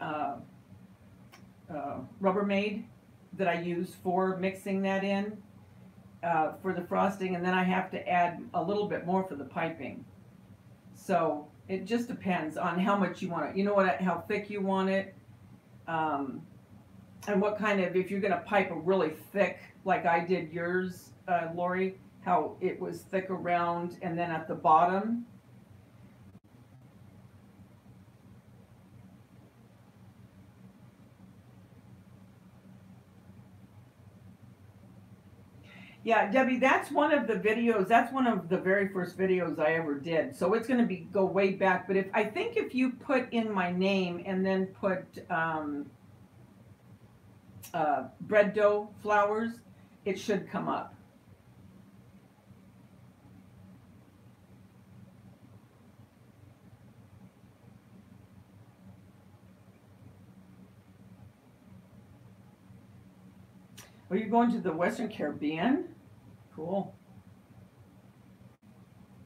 Rubbermaid that I use for mixing that in for the frosting, and then I have to add a little bit more for the piping. So it just depends on how much you want it. You know what? How thick you want it, and what kind of. If you're going to pipe a really thick, like I did yours, Lori, how it was thick around and then at the bottom. Yeah, Debbie, that's one of the videos. That's one of the very first videos I ever did. So it's going to be go way back. But I think if you put in my name and then put bread dough flowers, it should come up. Are you going to the Western Caribbean? Cool.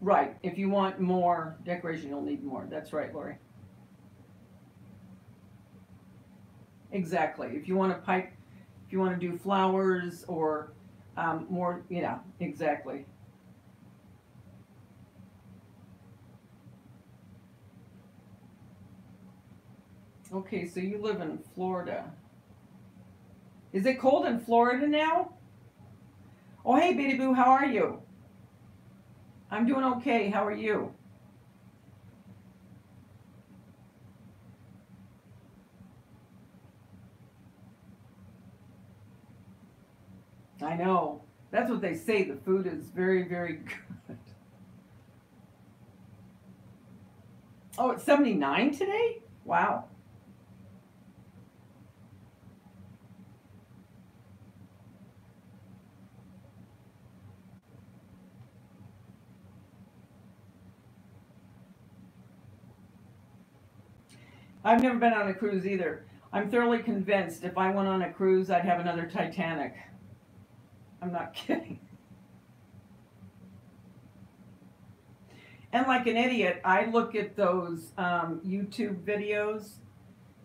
Right. If you want more decoration, you'll need more. That's right, Lori. Exactly. If you want to pipe, if you want to do flowers or more, yeah, exactly. Okay, so you live in Florida. Is it cold in Florida now? Oh, hey, Bitty Boo, how are you? I'm doing okay. How are you? I know. That's what they say. The food is very, very good. Oh, it's 79 today? Wow. I've never been on a cruise either. I'm thoroughly convinced if I went on a cruise, I'd have another Titanic. I'm not kidding. And like an idiot, I look at those YouTube videos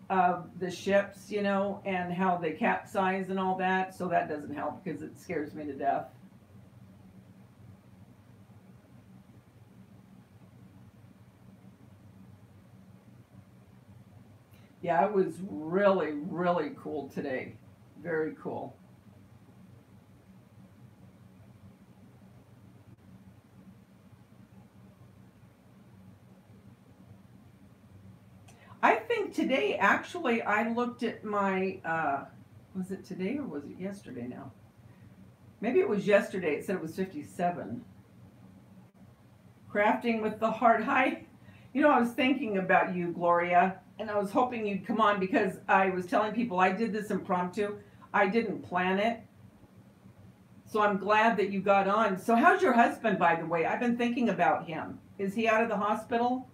of the ships, you know, and how they capsize and all that. So that doesn't help because it scares me to death. Yeah, it was really, really cool today. Very cool. I think today, actually, I looked at my, was it today or was it yesterday now? Maybe it was yesterday. It said it was 57. Crafting with the heart. Hi. You know, I was thinking about you, Gloria, and I was hoping you'd come on because I was telling people I did this impromptu. I didn't plan it. So I'm glad that you got on. So how's your husband, by the way? I've been thinking about him. Is he out of the hospital?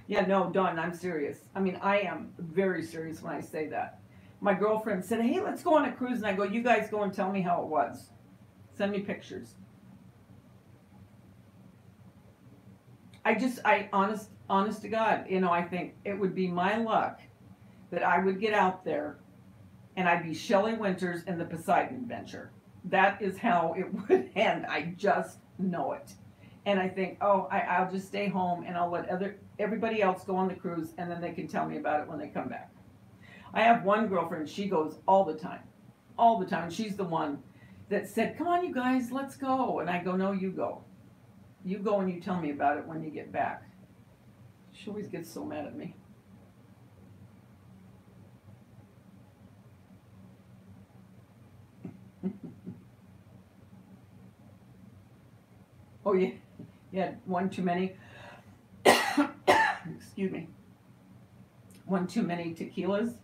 Yeah, no, Dawn, I'm serious. I mean, I am very serious when I say that. My girlfriend said, hey, let's go on a cruise. And I go, you guys go and tell me how it was. Send me pictures. Honest to God, you know, I think it would be my luck that I would get out there and I'd be Shelley Winters in the Poseidon Adventure. That is how it would end. I just know it. And I think, oh, I'll just stay home and I'll let everybody else go on the cruise and then they can tell me about it when they come back. I have one girlfriend, she goes all the time. All the time. She's the one that said, come on, you guys, let's go. And I go, no, you go. You go and you tell me about it when you get back. She always gets so mad at me. Oh, yeah. You had one too many. Excuse me. one too many tequilas?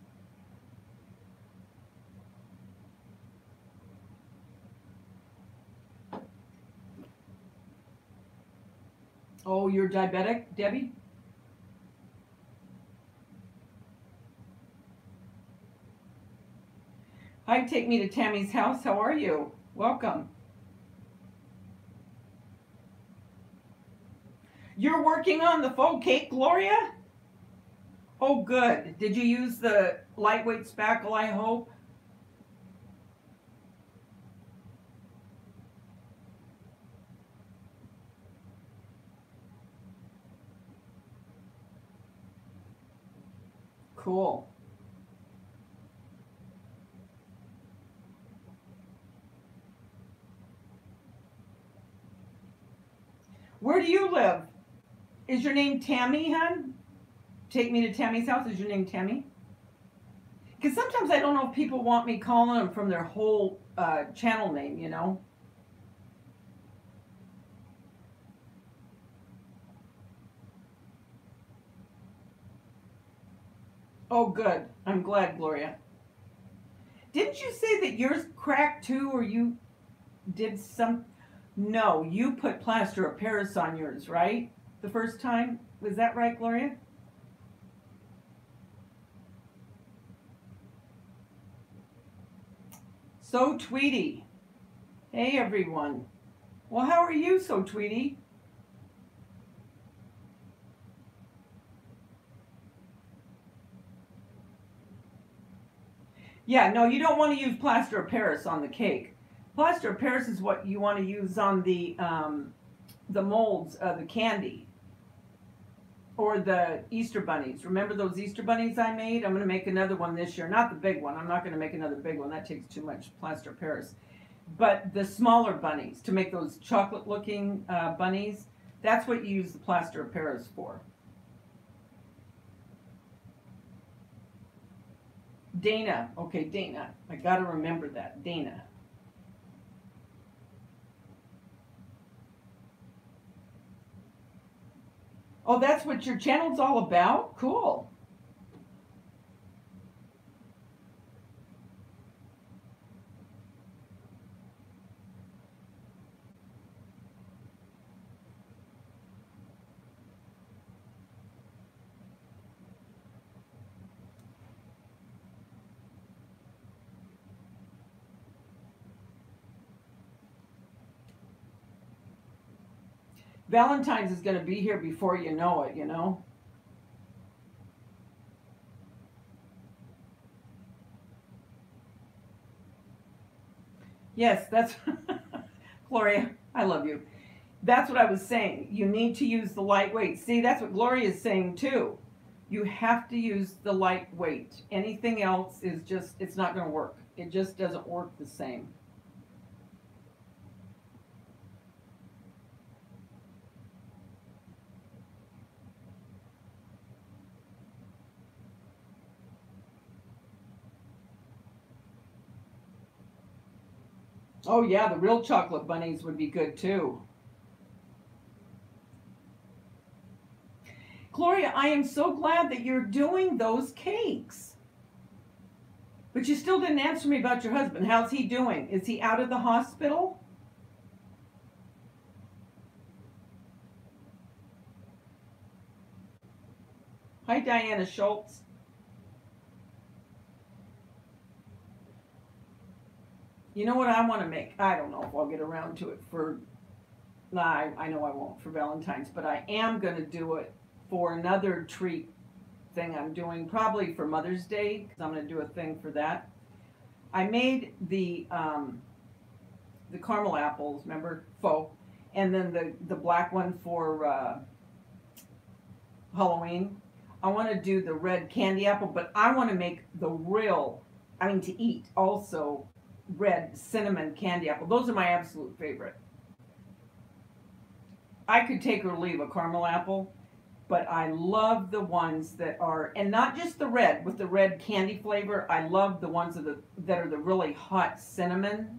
Oh, you're diabetic, Debbie? Hi, take me to Tammy's house. How are you? Welcome. You're working on the faux cake, Gloria? Oh, good. Did you use the lightweight spackle, I hope? Cool. Where do you live? Is your name Tammy, hon? Take me to Tammy's house. Is your name Tammy? Because sometimes I don't know if people want me calling them from their whole channel name, you know? Oh, good. I'm glad, Gloria. Didn't you say that yours cracked too, or you did some? No, you put plaster of Paris on yours, right? The first time? Was that right, Gloria? So Tweety. Hey, everyone. Well, how are you, So Tweety? Yeah, no, you don't want to use plaster of Paris on the cake. Plaster of Paris is what you want to use on the molds of the candy or the Easter bunnies. Remember those Easter bunnies I made? I'm going to make another one this year. Not the big one. I'm not going to make another big one. That takes too much plaster of Paris. But the smaller bunnies, to make those chocolate-looking bunnies, that's what you use the plaster of Paris for. Dana. Okay, Dana. I got to remember that. Dana. Oh, that's what your channel's all about? Cool. Valentine's is going to be here before you know it, you know? Yes, that's Gloria. I love you. That's what I was saying. You need to use the lightweight. See, that's what Gloria is saying too. You have to use the lightweight. Anything else is just, it's not going to work. It just doesn't work the same. Oh, yeah, the real chocolate bunnies would be good too. Gloria, I am so glad that you're doing those cakes. But you still didn't answer me about your husband. How's he doing? Is he out of the hospital? Hi, Diana Schultz. You know what I want to make? I don't know if I'll get around to it for, nah, I know I won't for Valentine's, but I am going to do it for another treat thing I'm doing, probably for Mother's Day, because I'm going to do a thing for that. I made the caramel apples, remember, faux, and then the black one for Halloween. I want to do the red candy apple, but I want to make the real, I mean to eat also, red cinnamon candy apple. Those are my absolute favorite. I could take or leave a caramel apple, but I love the ones that are, and not just the red with the red candy flavor. I love the ones that are the really hot cinnamon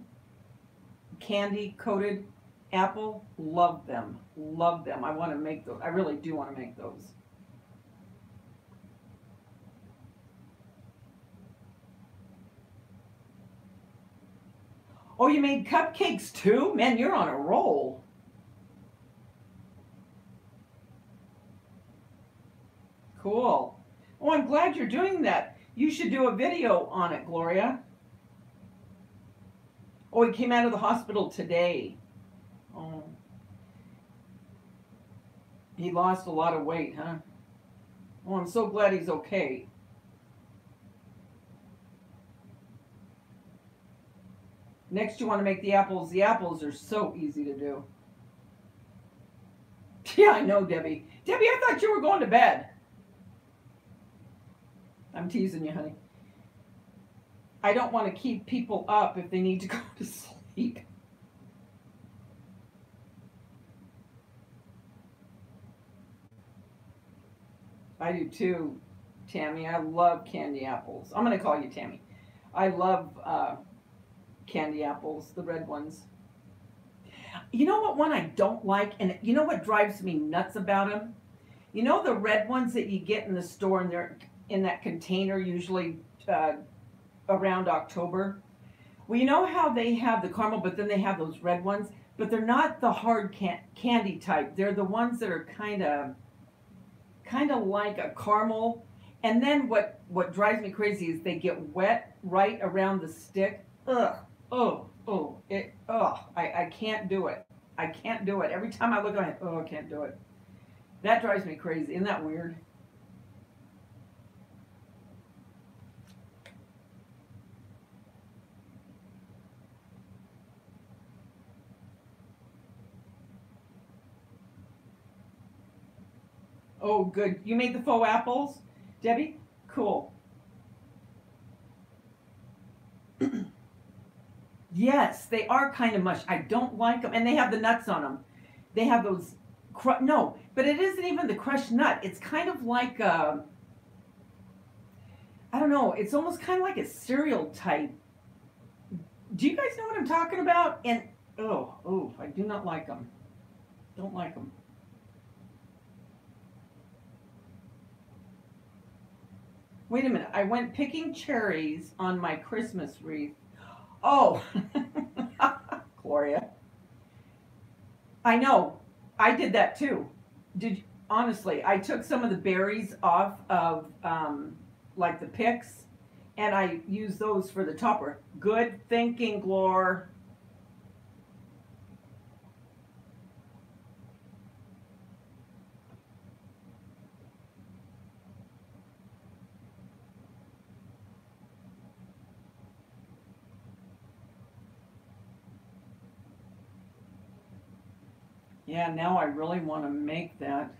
candy coated apple. Love them. Love them. I want to make those. I really do want to make those. Oh, you made cupcakes too? Man, you're on a roll. Cool. Oh, I'm glad you're doing that. You should do a video on it, Gloria. Oh, he came out of the hospital today. Oh, he lost a lot of weight, huh? Oh, I'm so glad he's okay. Next, you want to make the apples. The apples are so easy to do. Yeah, I know, Debbie. Debbie, I thought you were going to bed. I'm teasing you, honey. I don't want to keep people up if they need to go to sleep. I do too, Tammy. I love candy apples. I'm going to call you Tammy. I love candy apples, the red ones. You know what one I don't like, and you know what drives me nuts about them? You know the red ones that you get in the store, and they're in that container usually around October? Well, you know how they have the caramel, but then they have those red ones, but they're not the hard candy type. They're the ones that are kind of like a caramel. And then what drives me crazy is they get wet right around the stick. Ugh. I can't do it. I can't do it. Every time I look at it, I can't do it. That drives me crazy. Isn't that weird? Oh, good. You made the faux apples, Debbie? Cool. Yes, they are kind of mush. I don't like them, and they have the nuts on them. They have those. No, but it isn't even the crushed nut. It's kind of like I don't know. It's almost kind of like a cereal type. Do you guys know what I'm talking about? And I do not like them. Don't like them. Wait a minute. I went picking cherries on my Christmas wreath. Oh, Gloria. I know. I did that too. Did honestly, I took some of the berries off of like the picks, and I used those for the topper. Good thinking, Glor. Yeah, now I really want to make that.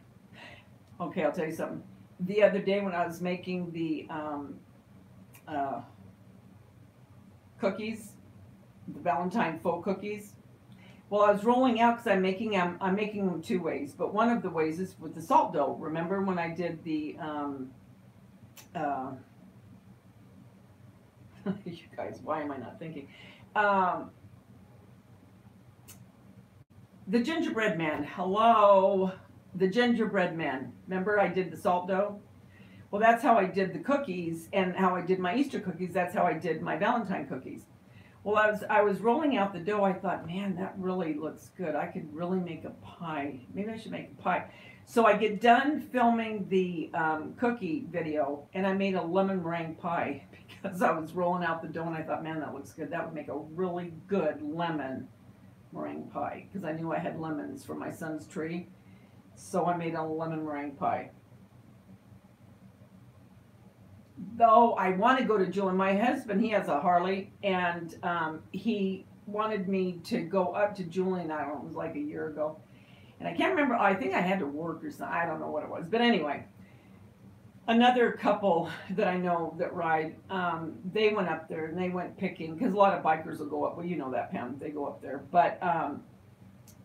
Okay, I'll tell you something. The other day when I was making the uh, cookies, the Valentine faux cookies. Well, I was rolling out because I'm making them two ways, but one of the ways is with the salt dough. Remember when I did the uh, you guys, why am I not thinking? Um, the gingerbread man. Hello, the gingerbread man. Remember I did the salt dough? Well, that's how I did the cookies, and how I did my Easter cookies. That's how I did my Valentine cookies. Well, I was rolling out the dough. I thought, man, that really looks good. I could really make a pie. Maybe I should make a pie. So I get done filming the cookie video, and I made a lemon meringue pie because I was rolling out the dough, and I thought, man, that looks good. That would make a really good lemon meringue pie because I knew I had lemons for my son's tree. So I made a lemon meringue pie. Though I want to go to Julian, my husband, he has a Harley, and he wanted me to go up to Julian. I don't know, it was like a year ago, and I can't remember. I think I had to work or something. I don't know what it was, but anyway, another couple that I know that ride, they went up there and they went picking because a lot of bikers will go up. Well, you know that, Pam. They go up there, but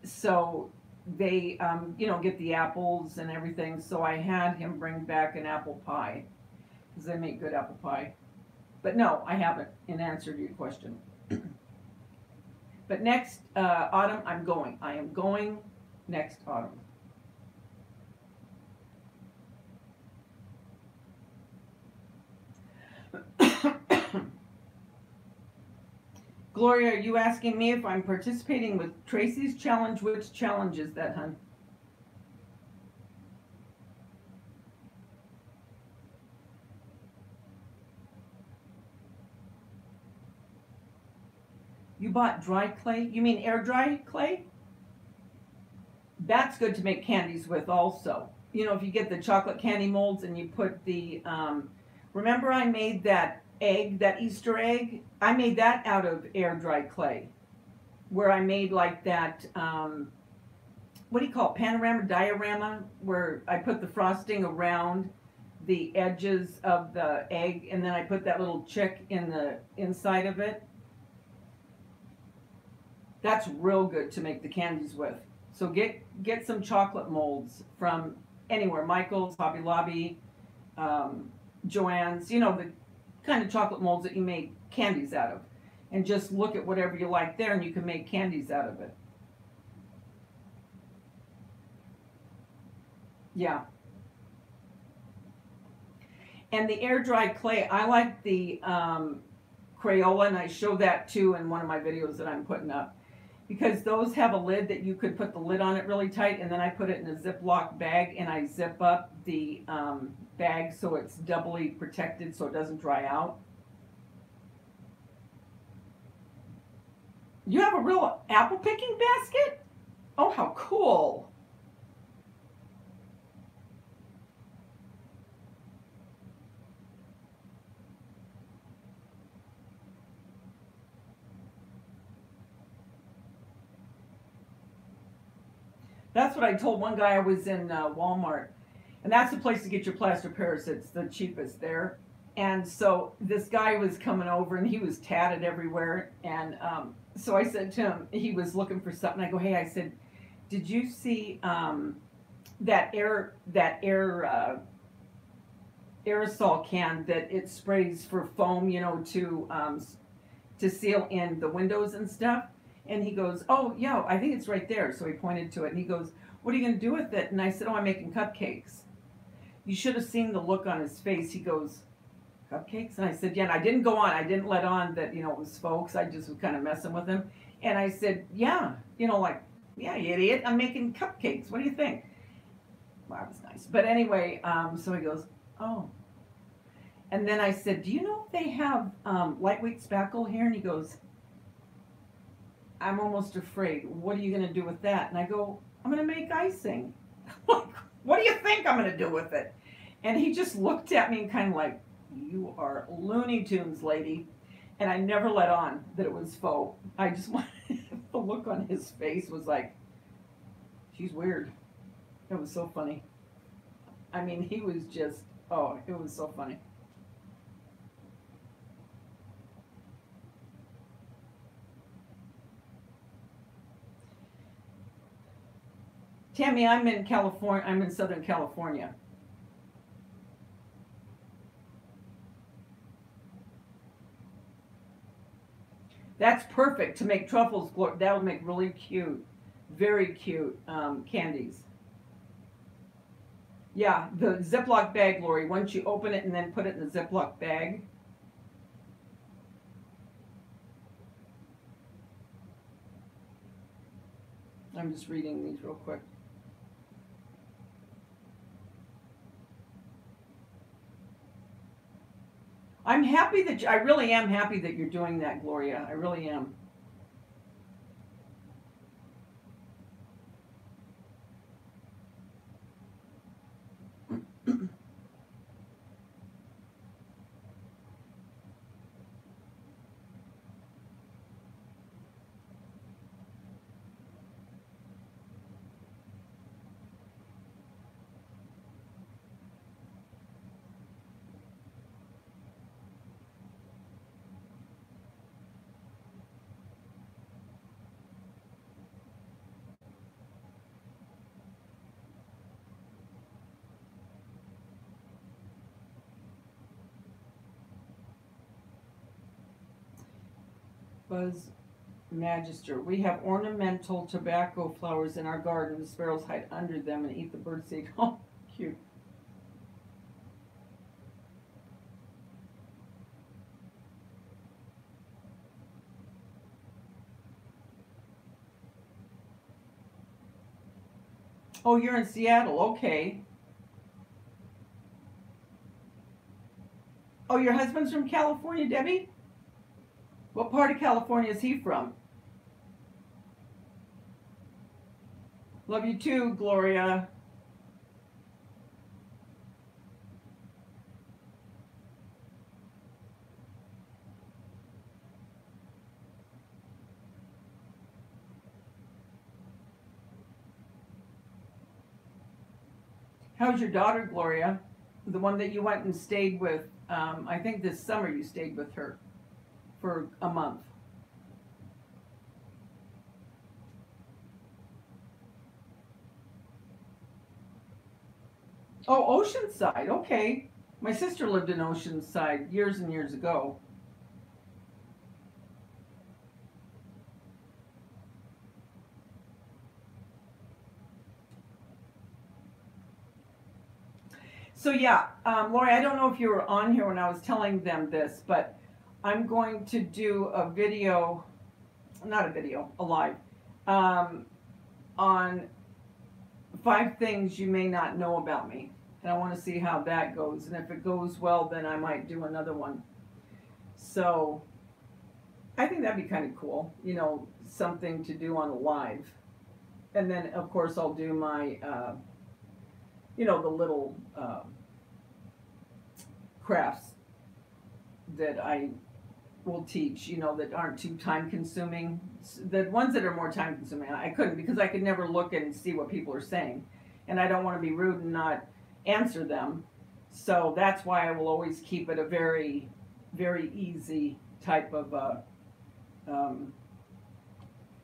so they get the apples and everything. So I had him bring back an apple pie because they make good apple pie. But no, I haven't, in answer to your question. But next autumn, I'm going. I am going next autumn. Gloria, are you asking me if I'm participating with Tracy's challenge? Which challenge is that, hun? You bought dry clay? You mean air dry clay? That's good to make candies with also. You know, if you get the chocolate candy molds and you put the, remember I made that egg, that Easter egg? I made that out of air dry clay, where I made like that, what do you call it, panorama, diorama, where I put the frosting around the edges of the egg, and then I put that little chick in the inside of it. That's real good to make the candies with. So get some chocolate molds from anywhere, Michael's, Hobby Lobby, Joann's, you know, the kind of chocolate molds that you make candies out of. And just look at whatever you like there and you can make candies out of it. Yeah. And the air dry clay, I like the Crayola, and I show that too in one of my videos that I'm putting up. Because those have a lid that you could put the lid on it really tight, and then I put it in a Ziploc bag and I zip up the bag so it's doubly protected so it doesn't dry out. You have a real apple picking basket? Oh, how cool. That's what I told one guy. I was in Walmart, and that's the place to get your plaster Paris. It's the cheapest there. And so this guy was coming over, and he was tatted everywhere. And so I said to him, he was looking for something. I go, hey, I said, did you see that aerosol can that it sprays for foam, you know, to seal in the windows and stuff? And he goes, oh, yeah, I think it's right there. So he pointed to it and he goes, what are you going to do with it? And I said, oh, I'm making cupcakes. You should have seen the look on his face. He goes, cupcakes? And I said, yeah, and I didn't go on. I didn't let on that, you know, it was folks. I just was kind of messing with him. And I said, yeah, you know, like, yeah, you idiot. I'm making cupcakes. What do you think? Well, that was nice. But anyway, so he goes, oh. And then I said, do you know if they have lightweight spackle here? And he goes, I'm almost afraid. What are you going to do with that? And I go, I'm going to make icing. Like, what do you think I'm going to do with it? And he just looked at me and kind of like, you are Looney Tunes, lady. And I never let on that it was faux. I just wanted, the look on his face was like, she's weird. It was so funny. I mean, he was just, oh, it was so funny. Tammy, I'm in California. I'm in Southern California. That's perfect to make truffles. That'll make really cute, very cute candies. Yeah, the Ziploc bag, Lori. Once you open it and then put it in the Ziploc bag. I'm just reading these real quick. I'm happy that I really am happy that you're doing that, Gloria. I really am. Buzz Magister. We have ornamental tobacco flowers in our garden. The sparrows hide under them and eat the birdseed. Oh, cute. Oh, you're in Seattle. Okay. Oh, your husband's from California, Debbie? What part of California is he from? Love you too, Gloria. How's your daughter, Gloria? The one that you went and stayed with, I think this summer you stayed with her for a month. Oh, Oceanside. Okay. My sister lived in Oceanside years and years ago. So yeah, Lori, I don't know if you were on here when I was telling them this, but I'm going to do a video, not a video, a live, um, on 5 things you may not know about me. And I want to see how that goes. And if it goes well, then I might do another one. So I think that'd be kind of cool, something to do on a live. And then, of course, I'll do my, the little crafts that I will teach, that aren't too time consuming. The ones that are more time consuming, I couldn't, because I could never look and see what people are saying. And I don't want to be rude and not answer them. So that's why I will always keep it a very, very easy type of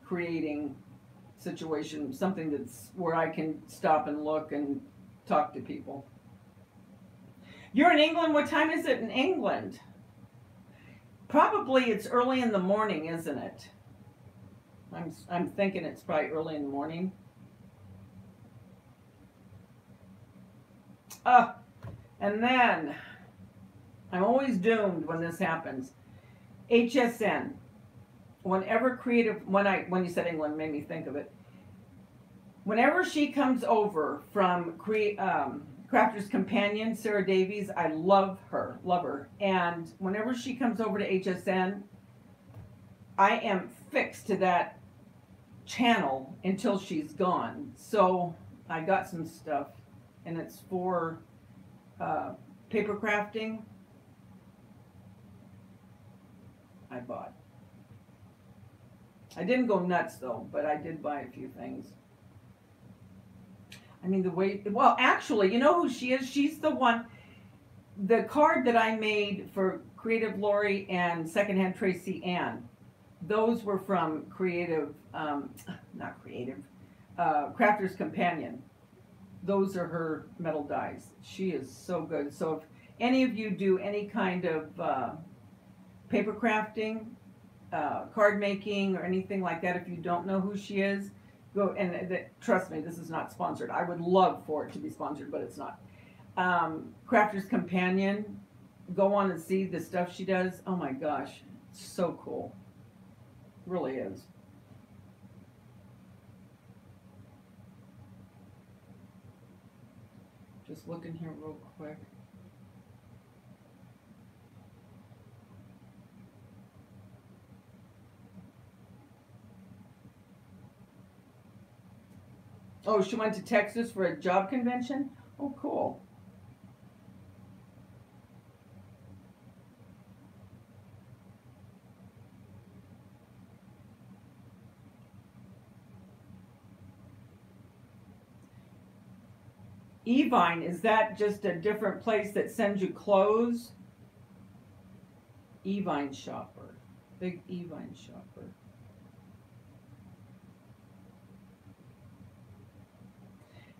creating situation, something that's where I can stop and look and talk to people. You're in England. What time is it in England? Probably it's early in the morning, isn't it? I'm thinking it's probably early in the morning. And then I'm always doomed when this happens. HSN. Whenever when you said England, made me think of it. Whenever she comes over from Crafter's Companion, Sarah Davies, I love her. And whenever she comes over to HSN, I am fixed to that channel until she's gone. So I got some stuff, and it's for paper crafting. I bought. I didn't go nuts though, but I did buy a few things. I mean, actually, you know who she is? She's the one, the card that I made for Creative Lori and Secondhand Tracy Ann. Those were from Crafter's Companion. Those are her metal dies. She is so good. So if any of you do any kind of paper crafting, card making, or anything like that, if you don't know who she is, go and trust me, this is not sponsored. I would love for it to be sponsored, but it's not. Crafter's Companion, go on and see the stuff she does. Oh my gosh, it's so cool. It really is. Just looking here real quick. Oh, she went to Texas for a job convention? Oh, cool. Evine, is that just a different place that sends you clothes? Evine shopper. Big Evine shopper.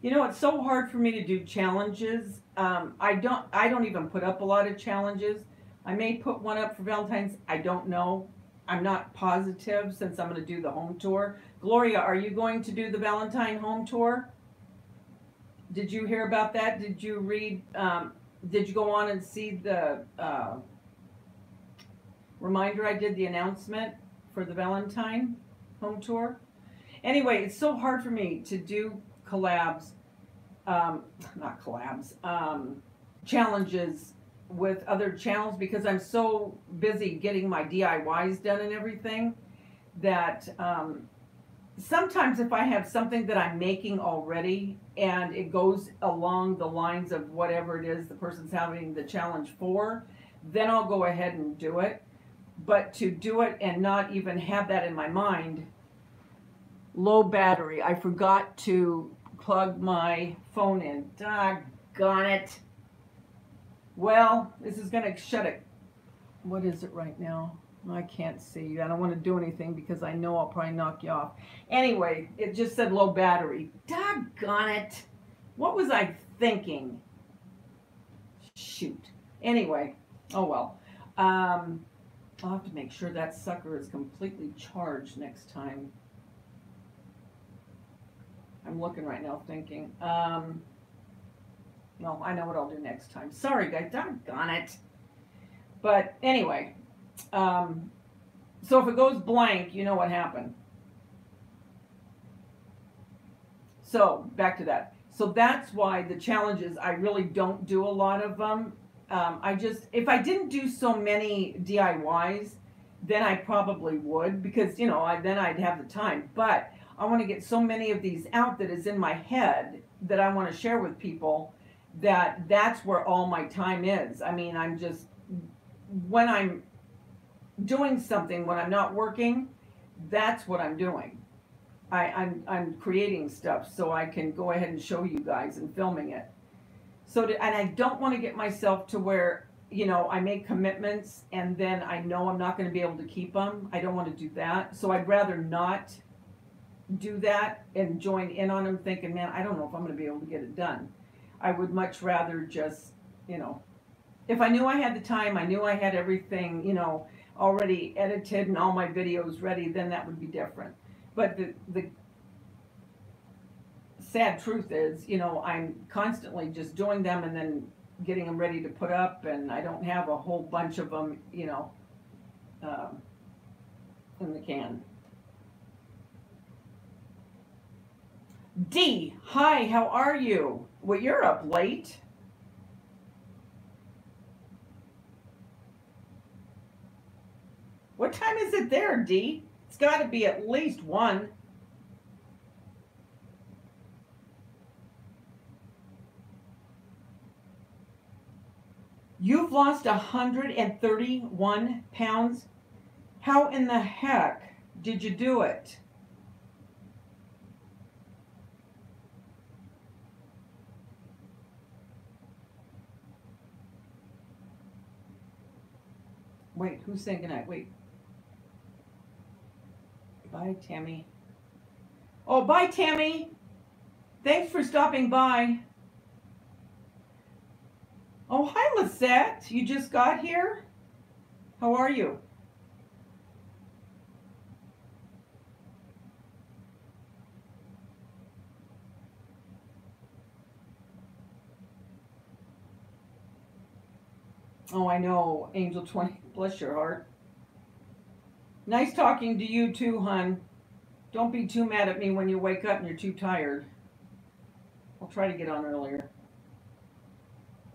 It's so hard for me to do challenges. I don't even put up a lot of challenges. I may put one up for Valentine's. I don't know. I'm not positive since I'm going to do the home tour. Gloria, are you going to do the Valentine home tour? Did you hear about that? Did you read? Did you go on and see the reminder I did, the announcement for the Valentine home tour? Anyway, it's so hard for me to do collabs, not collabs, challenges with other channels because I'm so busy getting my DIYs done and everything that sometimes if I have something that I'm making already and it goes along the lines of whatever it is the person's having the challenge for, then I'll go ahead and do it. But to do it and not even have that in my mind, low battery. I forgot to plug my phone in. Doggone it. Well, this is going to shut it. What is it right now? I can't see. I don't want to do anything because I know I'll probably knock you off. Anyway, it just said low battery. Doggone it. What was I thinking? Shoot. Anyway, oh well. I'll have to make sure that sucker is completely charged next time. I'm looking right now thinking. No, I know what I'll do next time. Sorry, guys. Doggone it. But anyway. So if it goes blank, you know what happened. So back to that. So that's why the challenges, I really don't do a lot of them. If I didn't do so many DIYs, then I probably would because, you know, then I'd have the time. But I want to get so many of these out that is in my head that I want to share with people that's where all my time is. I mean, when I'm doing something, when I'm not working, that's what I'm doing. I'm creating stuff so I can go ahead and show you guys and filming it. And I don't want to get myself to where, you know, I make commitments and then I know I'm not going to be able to keep them. I don't want to do that. So I'd rather not do that and join in on them thinking, man, I don't know if I'm going to be able to get it done. I would much rather just, you know, if I knew I had the time, I knew I had everything, you know, already edited and all my videos ready, then that would be different. But the sad truth is, you know, I'm constantly just doing them and then getting them ready to put up, and I don't have a whole bunch of them, you know, in the can. D, hi, how are you? Well, you're up late. What time is it there, D? It's got to be at least 1. You've lost 131 pounds? How in the heck did you do it? Wait, who's saying goodnight? Wait. Bye, Tammy. Oh, bye, Tammy. Thanks for stopping by. Oh, hi, Lisette. You just got here? How are you? Oh, I know, Angel 20. Bless your heart. Nice talking to you too, hon. Don't be too mad at me when you wake up and you're too tired. I'll try to get on earlier.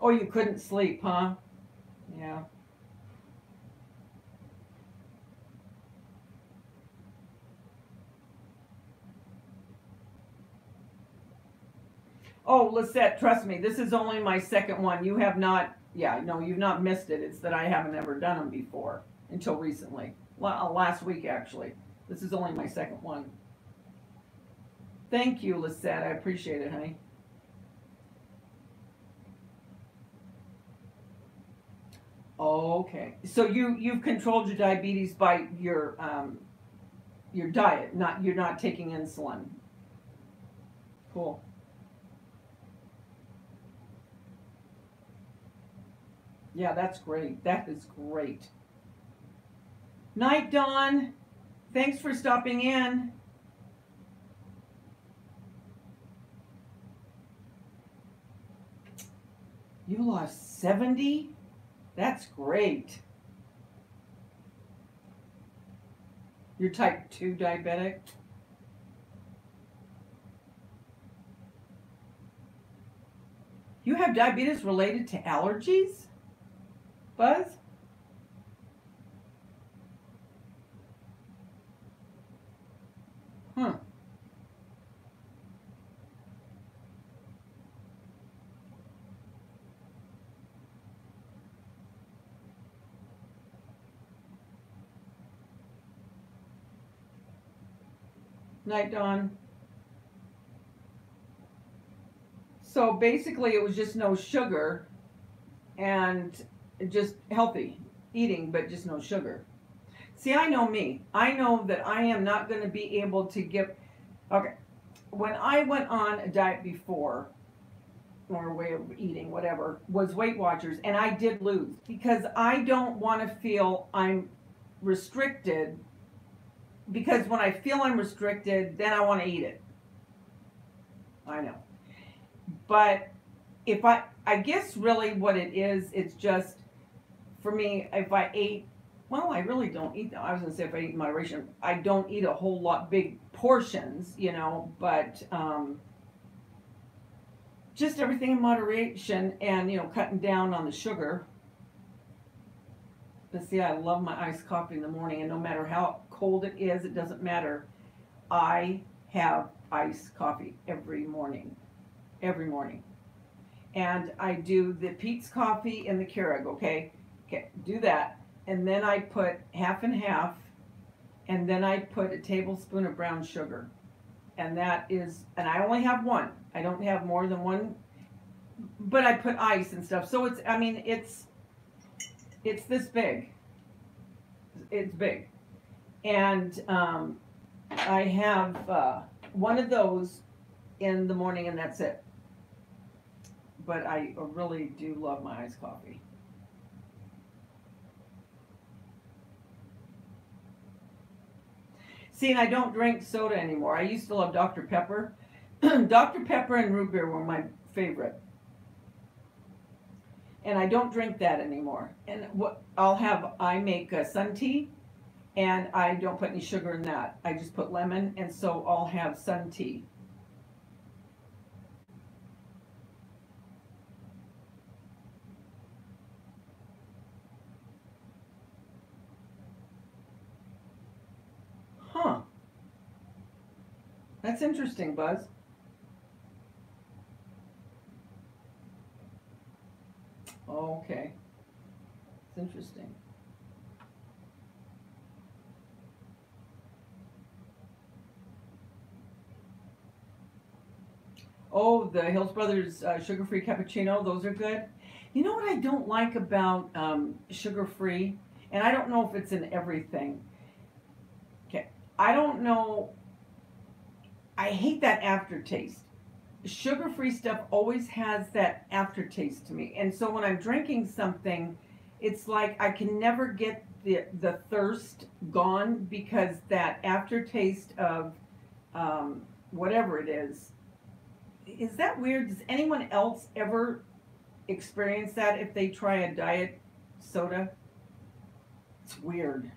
Oh, you couldn't sleep, huh? Yeah. Oh, Lisette, trust me, this is only my second one. You have not, yeah, no, you've not missed it. It's that I haven't ever done them before until recently. Last week, actually. This is only my second one. Thank you, Lisette. I appreciate it, honey. Okay. So you've controlled your diabetes by your diet. You're not taking insulin. Cool. Yeah, that's great. That is great. Night, Dawn. Thanks for stopping in. You lost 70? That's great. You're type 2 diabetic? You have diabetes related to allergies, Buzz? Hmm. Night, Dawn. So basically, it was just no sugar and just healthy eating, but just no sugar. See, I know me. I know that I am not going to be able to give. Okay, when I went on a diet before, or way of eating, whatever, was Weight Watchers, and I did lose because I don't want to feel I'm restricted. Because when I feel I'm restricted, then I want to eat it. I know. But if I guess really what it is, it's just for me, if I ate, well, I really don't eat that. I was gonna say if I eat in moderation, I don't eat a whole lot big portions, but just everything in moderation and, cutting down on the sugar. But see, I love my iced coffee in the morning, and no matter how cold it is, it doesn't matter. I have iced coffee every morning. Every morning. And I do the Peet's coffee and the Keurig, okay? Okay, do that. And then I put half and half, and then I put a tablespoon of brown sugar. And and I only have one. I don't have more than one, but I put ice and stuff. So it's this big. It's big. And I have one of those in the morning, and that's it. But I really do love my iced coffee. See, and I don't drink soda anymore. I used to love Dr. Pepper. Dr. Pepper and root beer were my favorite. And I don't drink that anymore. And what I make sun tea, and I don't put any sugar in that. I just put lemon, and so I'll have sun tea. Huh. That's interesting, Buzz. Okay. It's interesting. Oh, the Hills Brothers sugar-free cappuccino, those are good. You know what I don't like about sugar-free? And I don't know if it's in everything. Okay. I don't know. I hate that aftertaste. Sugar-free stuff always has that aftertaste to me. And so when I'm drinking something, it's like I can never get the thirst gone because that aftertaste of whatever it is that weird? Does anyone else ever experience that if they try a diet soda? It's weird.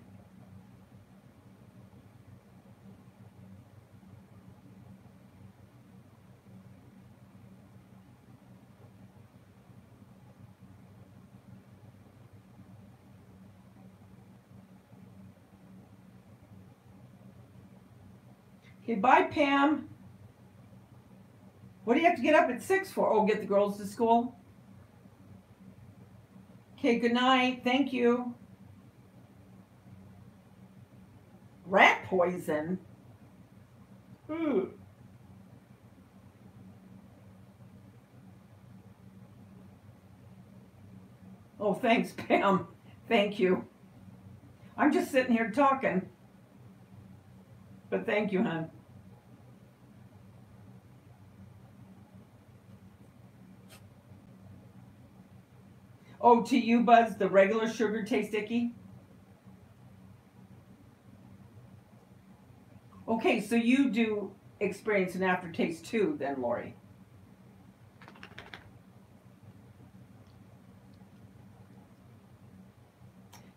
Okay, bye, Pam. What do you have to get up at 6 for? Oh, get the girls to school? Okay, good night. Thank you. Rat poison? Ooh. Oh, thanks, Pam. Thank you. I'm just sitting here talking. But thank you, hon. Oh, to you, Buzz, the regular sugar tastes icky? Okay, so you do experience an aftertaste too, then, Lori.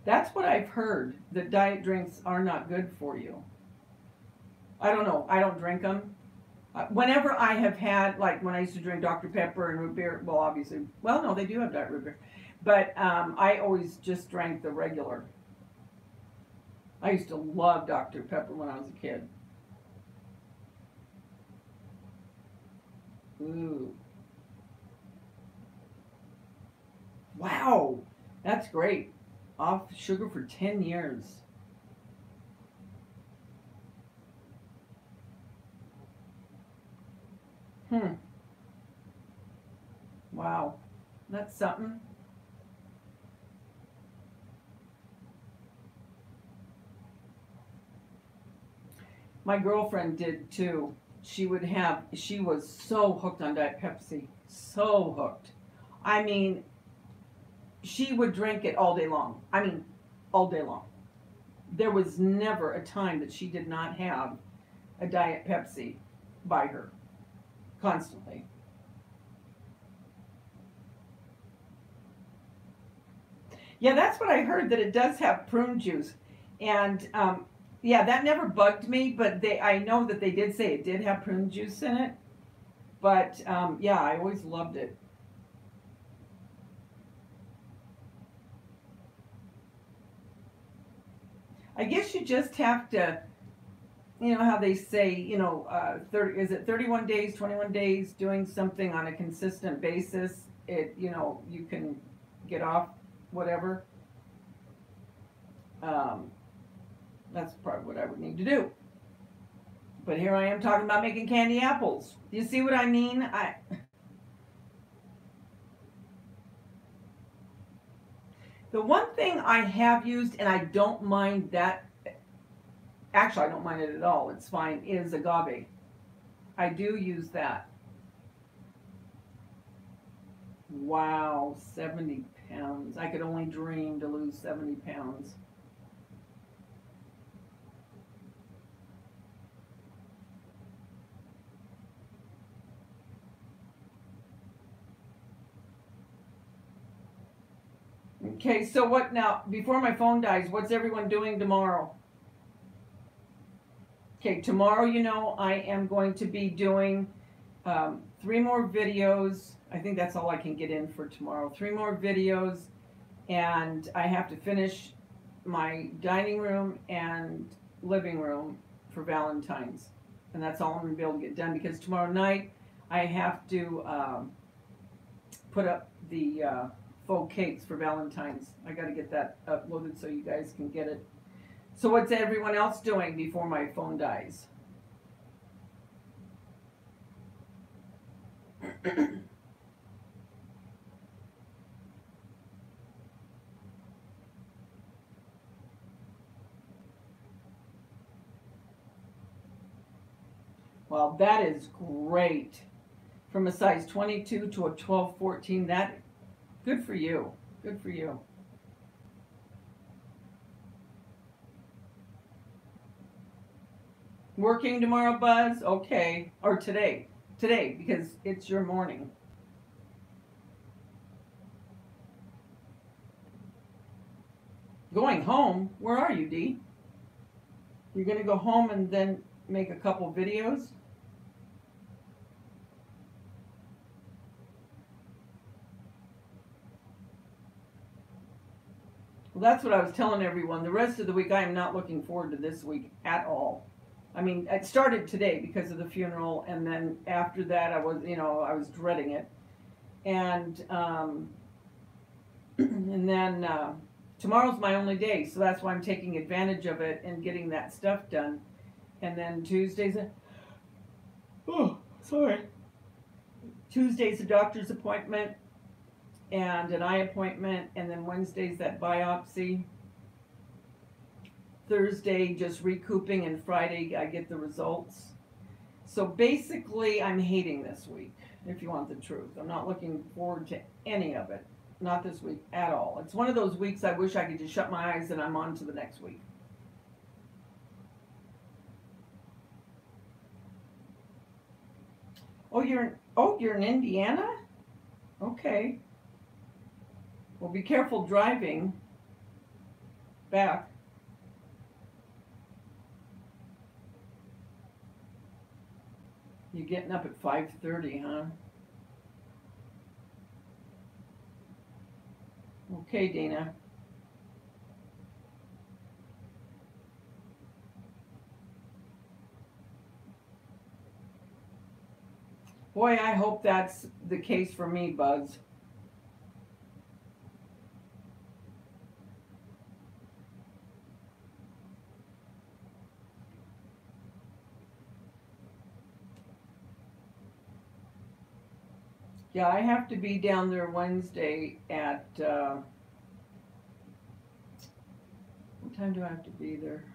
That's what I've heard, that diet drinks are not good for you. I don't know. I don't drink them. Whenever I have had, like when I used to drink Dr. Pepper and root beer, well, obviously, well, no, they do have diet root beer. But I always just drank the regular. I used to love Dr. Pepper when I was a kid. Ooh. Wow. That's great. Off sugar for 10 years. Hmm. Wow. That's something. My girlfriend did too. She was so hooked on Diet Pepsi. So hooked. I mean, she would drink it all day long. I mean, all day long. There was never a time that she did not have a Diet Pepsi by her constantly. Yeah, that's what I heard, that it does have prune juice. And yeah, that never bugged me, but I know that they did say it did have prune juice in it. But yeah, I always loved it. I guess you just have to, you know how they say, 30, is it 31 days, 21 days, doing something on a consistent basis, you can get off whatever. Um, that's probably what I would need to do. But here I am talking about making candy apples. Do you see what I mean? The one thing I have used, and I don't mind that, actually I don't mind it at all, it's fine, is agave. I do use that. Wow, 70 pounds. I could only dream to lose 70 pounds. Okay, so what now? Before my phone dies, what's everyone doing tomorrow? Okay, tomorrow, I am going to be doing 3 more videos. I think that's all I can get in for tomorrow. 3 more videos, and I have to finish my dining room and living room for Valentine's. And that's all I'm going to be able to get done because tomorrow night I have to put up the faux cakes for Valentine's. I got to get that uploaded so you guys can get it. So what's everyone else doing before my phone dies? Well, that is great. From a size 22 to a 12, 14, that good for you. Good for you. Working tomorrow, Buzz? Okay. Or today. Today, because it's your morning. Going home? Where are you, Dee? You're going to go home and then make a couple videos? Well, that's what I was telling everyone. The rest of the week, I am not looking forward to this week at all. I mean, it started today because of the funeral, and then after that, I was dreading it, and and then tomorrow's my only day, so that's why I'm taking advantage of it and getting that stuff done. And then oh, sorry, Tuesday's a doctor's appointment and an eye appointment, and then Wednesday's that biopsy. Thursday just recouping, and Friday I get the results. So basically I'm hating this week, if you want the truth. I'm not looking forward to any of it. Not this week at all. It's one of those weeks I wish I could just shut my eyes and I'm on to the next week. Oh, you're in Indiana? Okay. Well, be careful driving back. You getting up at 5:30, huh? Okay, Dana. Boy, I hope that's the case for me, Buzz. Yeah, I have to be down there Wednesday at, what time do I have to be there?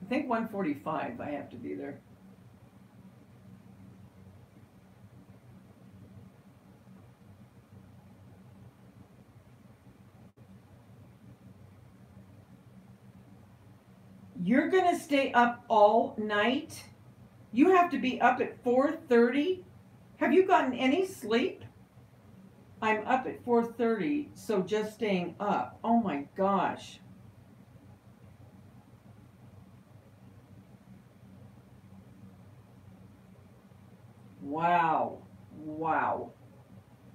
I think 1:45 I have to be there. You're gonna stay up all night? You have to be up at 4:30? Have you gotten any sleep? I'm up at 4:30, so just staying up. Oh my gosh. Wow. Wow.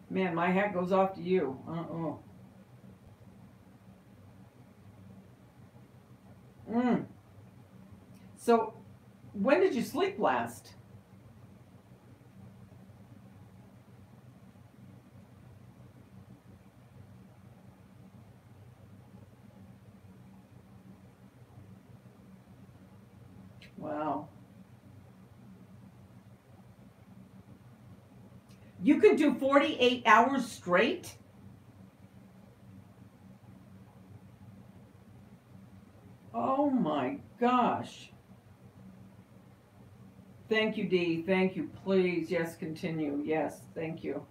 Man, my hat goes off to you. Uh-oh. Mm. So, when did you sleep last? Wow. You can do 48 hours straight? Oh my gosh. Thank you, Dee. Thank you. Please, yes, continue. Yes, thank you.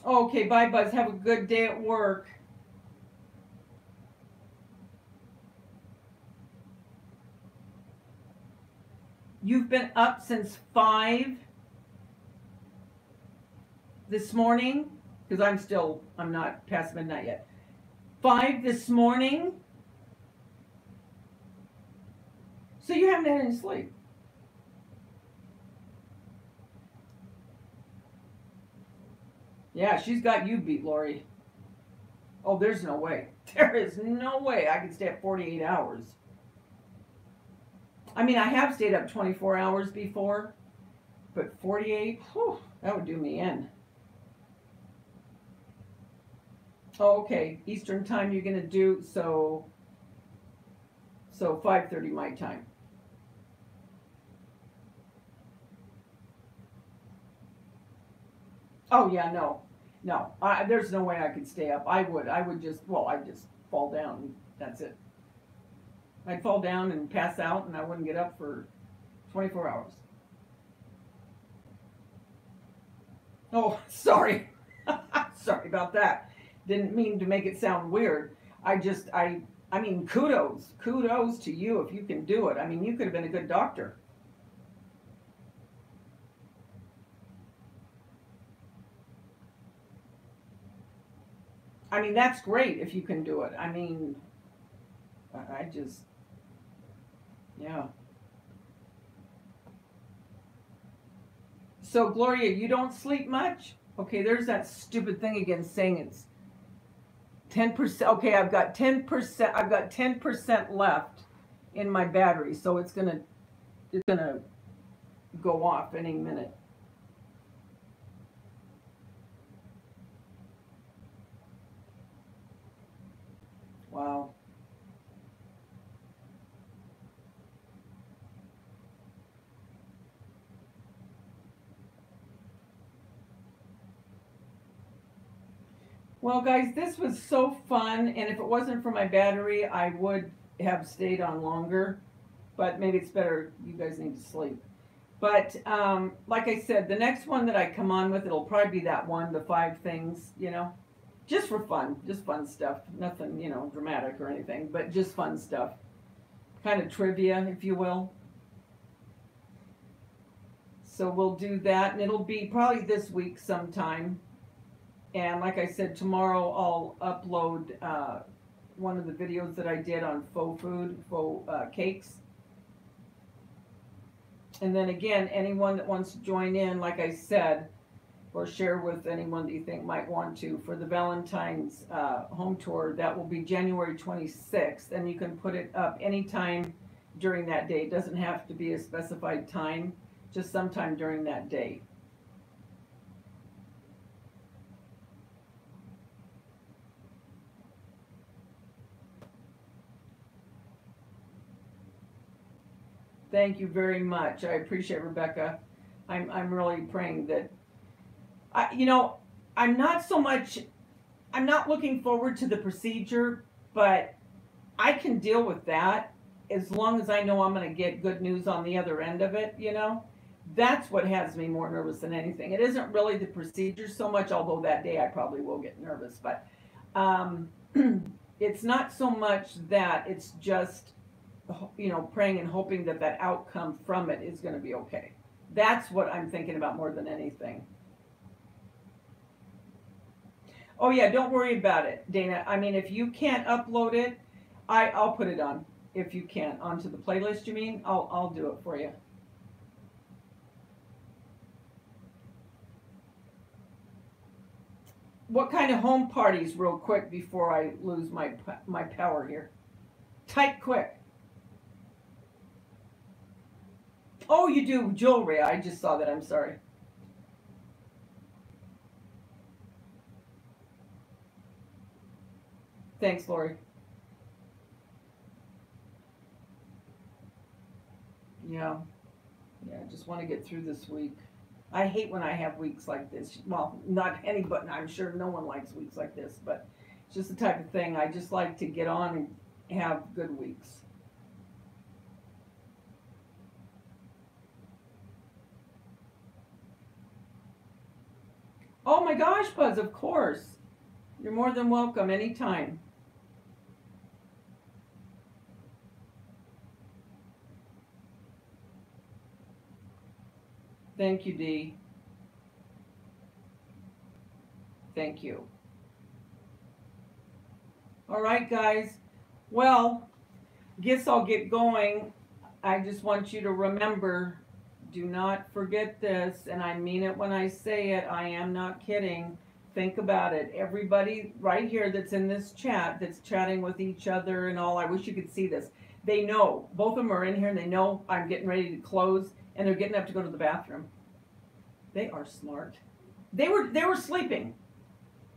Okay, bye, Buzz. Have a good day at work. You've been up since 5 this morning? Because I'm not past midnight yet. 5 this morning? So you haven't had any sleep? Yeah, she's got you beat, Lori. Oh, there's no way. There is no way I could stay up 48 hours. I mean, I have stayed up 24 hours before, but 48, whew, that would do me in. Oh, okay. Eastern time you're gonna do so 5:30 my time. Oh yeah, no, no. There's no way I could stay up. I would just well, I'd just fall down. That's it. I'd fall down and pass out, and I wouldn't get up for 24 hours. Oh, sorry. Sorry about that. Didn't mean to make it sound weird. I mean, kudos to you if you can do it. I mean, you could have been a good doctor. I mean, that's great if you can do it. I mean, I just, yeah. So, Gloria, you don't sleep much? Okay, there's that stupid thing again saying it's 10%. Okay, I've got 10%. I've got 10% left in my battery, so it's gonna go off any minute. Wow. Well, guys, this was so fun, and if it wasn't for my battery, I would have stayed on longer. But maybe it's better. You guys need to sleep. But like I said, the next one that I come on with, it'll probably be that one, the 5 things, just for fun, just fun stuff. Nothing, dramatic or anything, but just fun stuff. Kind of trivia, if you will. So we'll do that, and it'll be probably this week sometime. And like I said, tomorrow I'll upload one of the videos that I did on faux food, faux cakes. And then again, anyone that wants to join in, like I said, or share with anyone that you think might want to, for the Valentine's home tour, that will be January 26th, and you can put it up anytime during that day. It doesn't have to be a specified time, just sometime during that day. Thank you very much. I appreciate it, Rebecca. I'm really praying that you know, I'm not so much, I'm not looking forward to the procedure, but I can deal with that as long as I know I'm going to get good news on the other end of it, you know? That's what has me more nervous than anything. It isn't really the procedure so much, although that day I probably will get nervous, but um, it's not so much that, it's just, you know, praying and hoping that that outcome from it is going to be okay. That's what I'm thinking about more than anything. Oh yeah, don't worry about it, Dana. I mean, if you can't upload it, I'll put it on. If you can't, onto the playlist, you mean? I'll do it for you. What kind of home parties, real quick, before I lose my power here? Type quick. Oh, you do jewelry. I just saw that. I'm sorry. Thanks, Lori. Yeah. Yeah, I just want to get through this week. I hate when I have weeks like this. Well, not anybody, I'm sure no one likes weeks like this, but it's just the type of thing I just like to get on and have good weeks. Oh my gosh, Buzz, of course. You're more than welcome anytime. Thank you, Dee. Thank you. All right, guys. Well, guess I'll get going. I just want you to remember, do not forget this, and I mean it when I say it. I am not kidding. Think about it. Everybody right here that's in this chat, that's chatting with each other and all, I wish you could see this. They know, both of them are in here and they know I'm getting ready to close and they're getting up to go to the bathroom. They are smart. They were sleeping.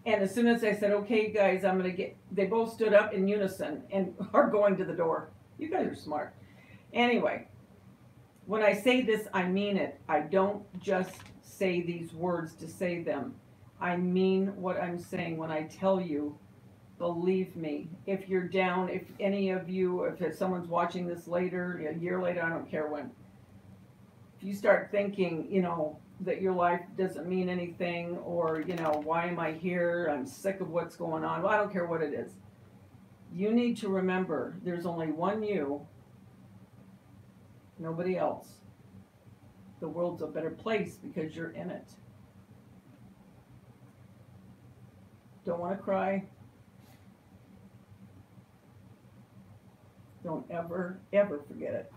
And as soon as I said, okay, guys, I'm going to get, they both stood up in unison and are going to the door. You guys are smart. Anyway, when I say this, I mean it. I don't just say these words to say them. I mean what I'm saying when I tell you, believe me. If you're down, if any of you, if someone's watching this later, a year later, I don't care when, if you start thinking, you know, that your life doesn't mean anything, or, you know, why am I here? I'm sick of what's going on. Well, I don't care what it is. You need to remember there's only one you, nobody else. The world's a better place because you're in it. Don't want to cry. Don't ever, ever forget it.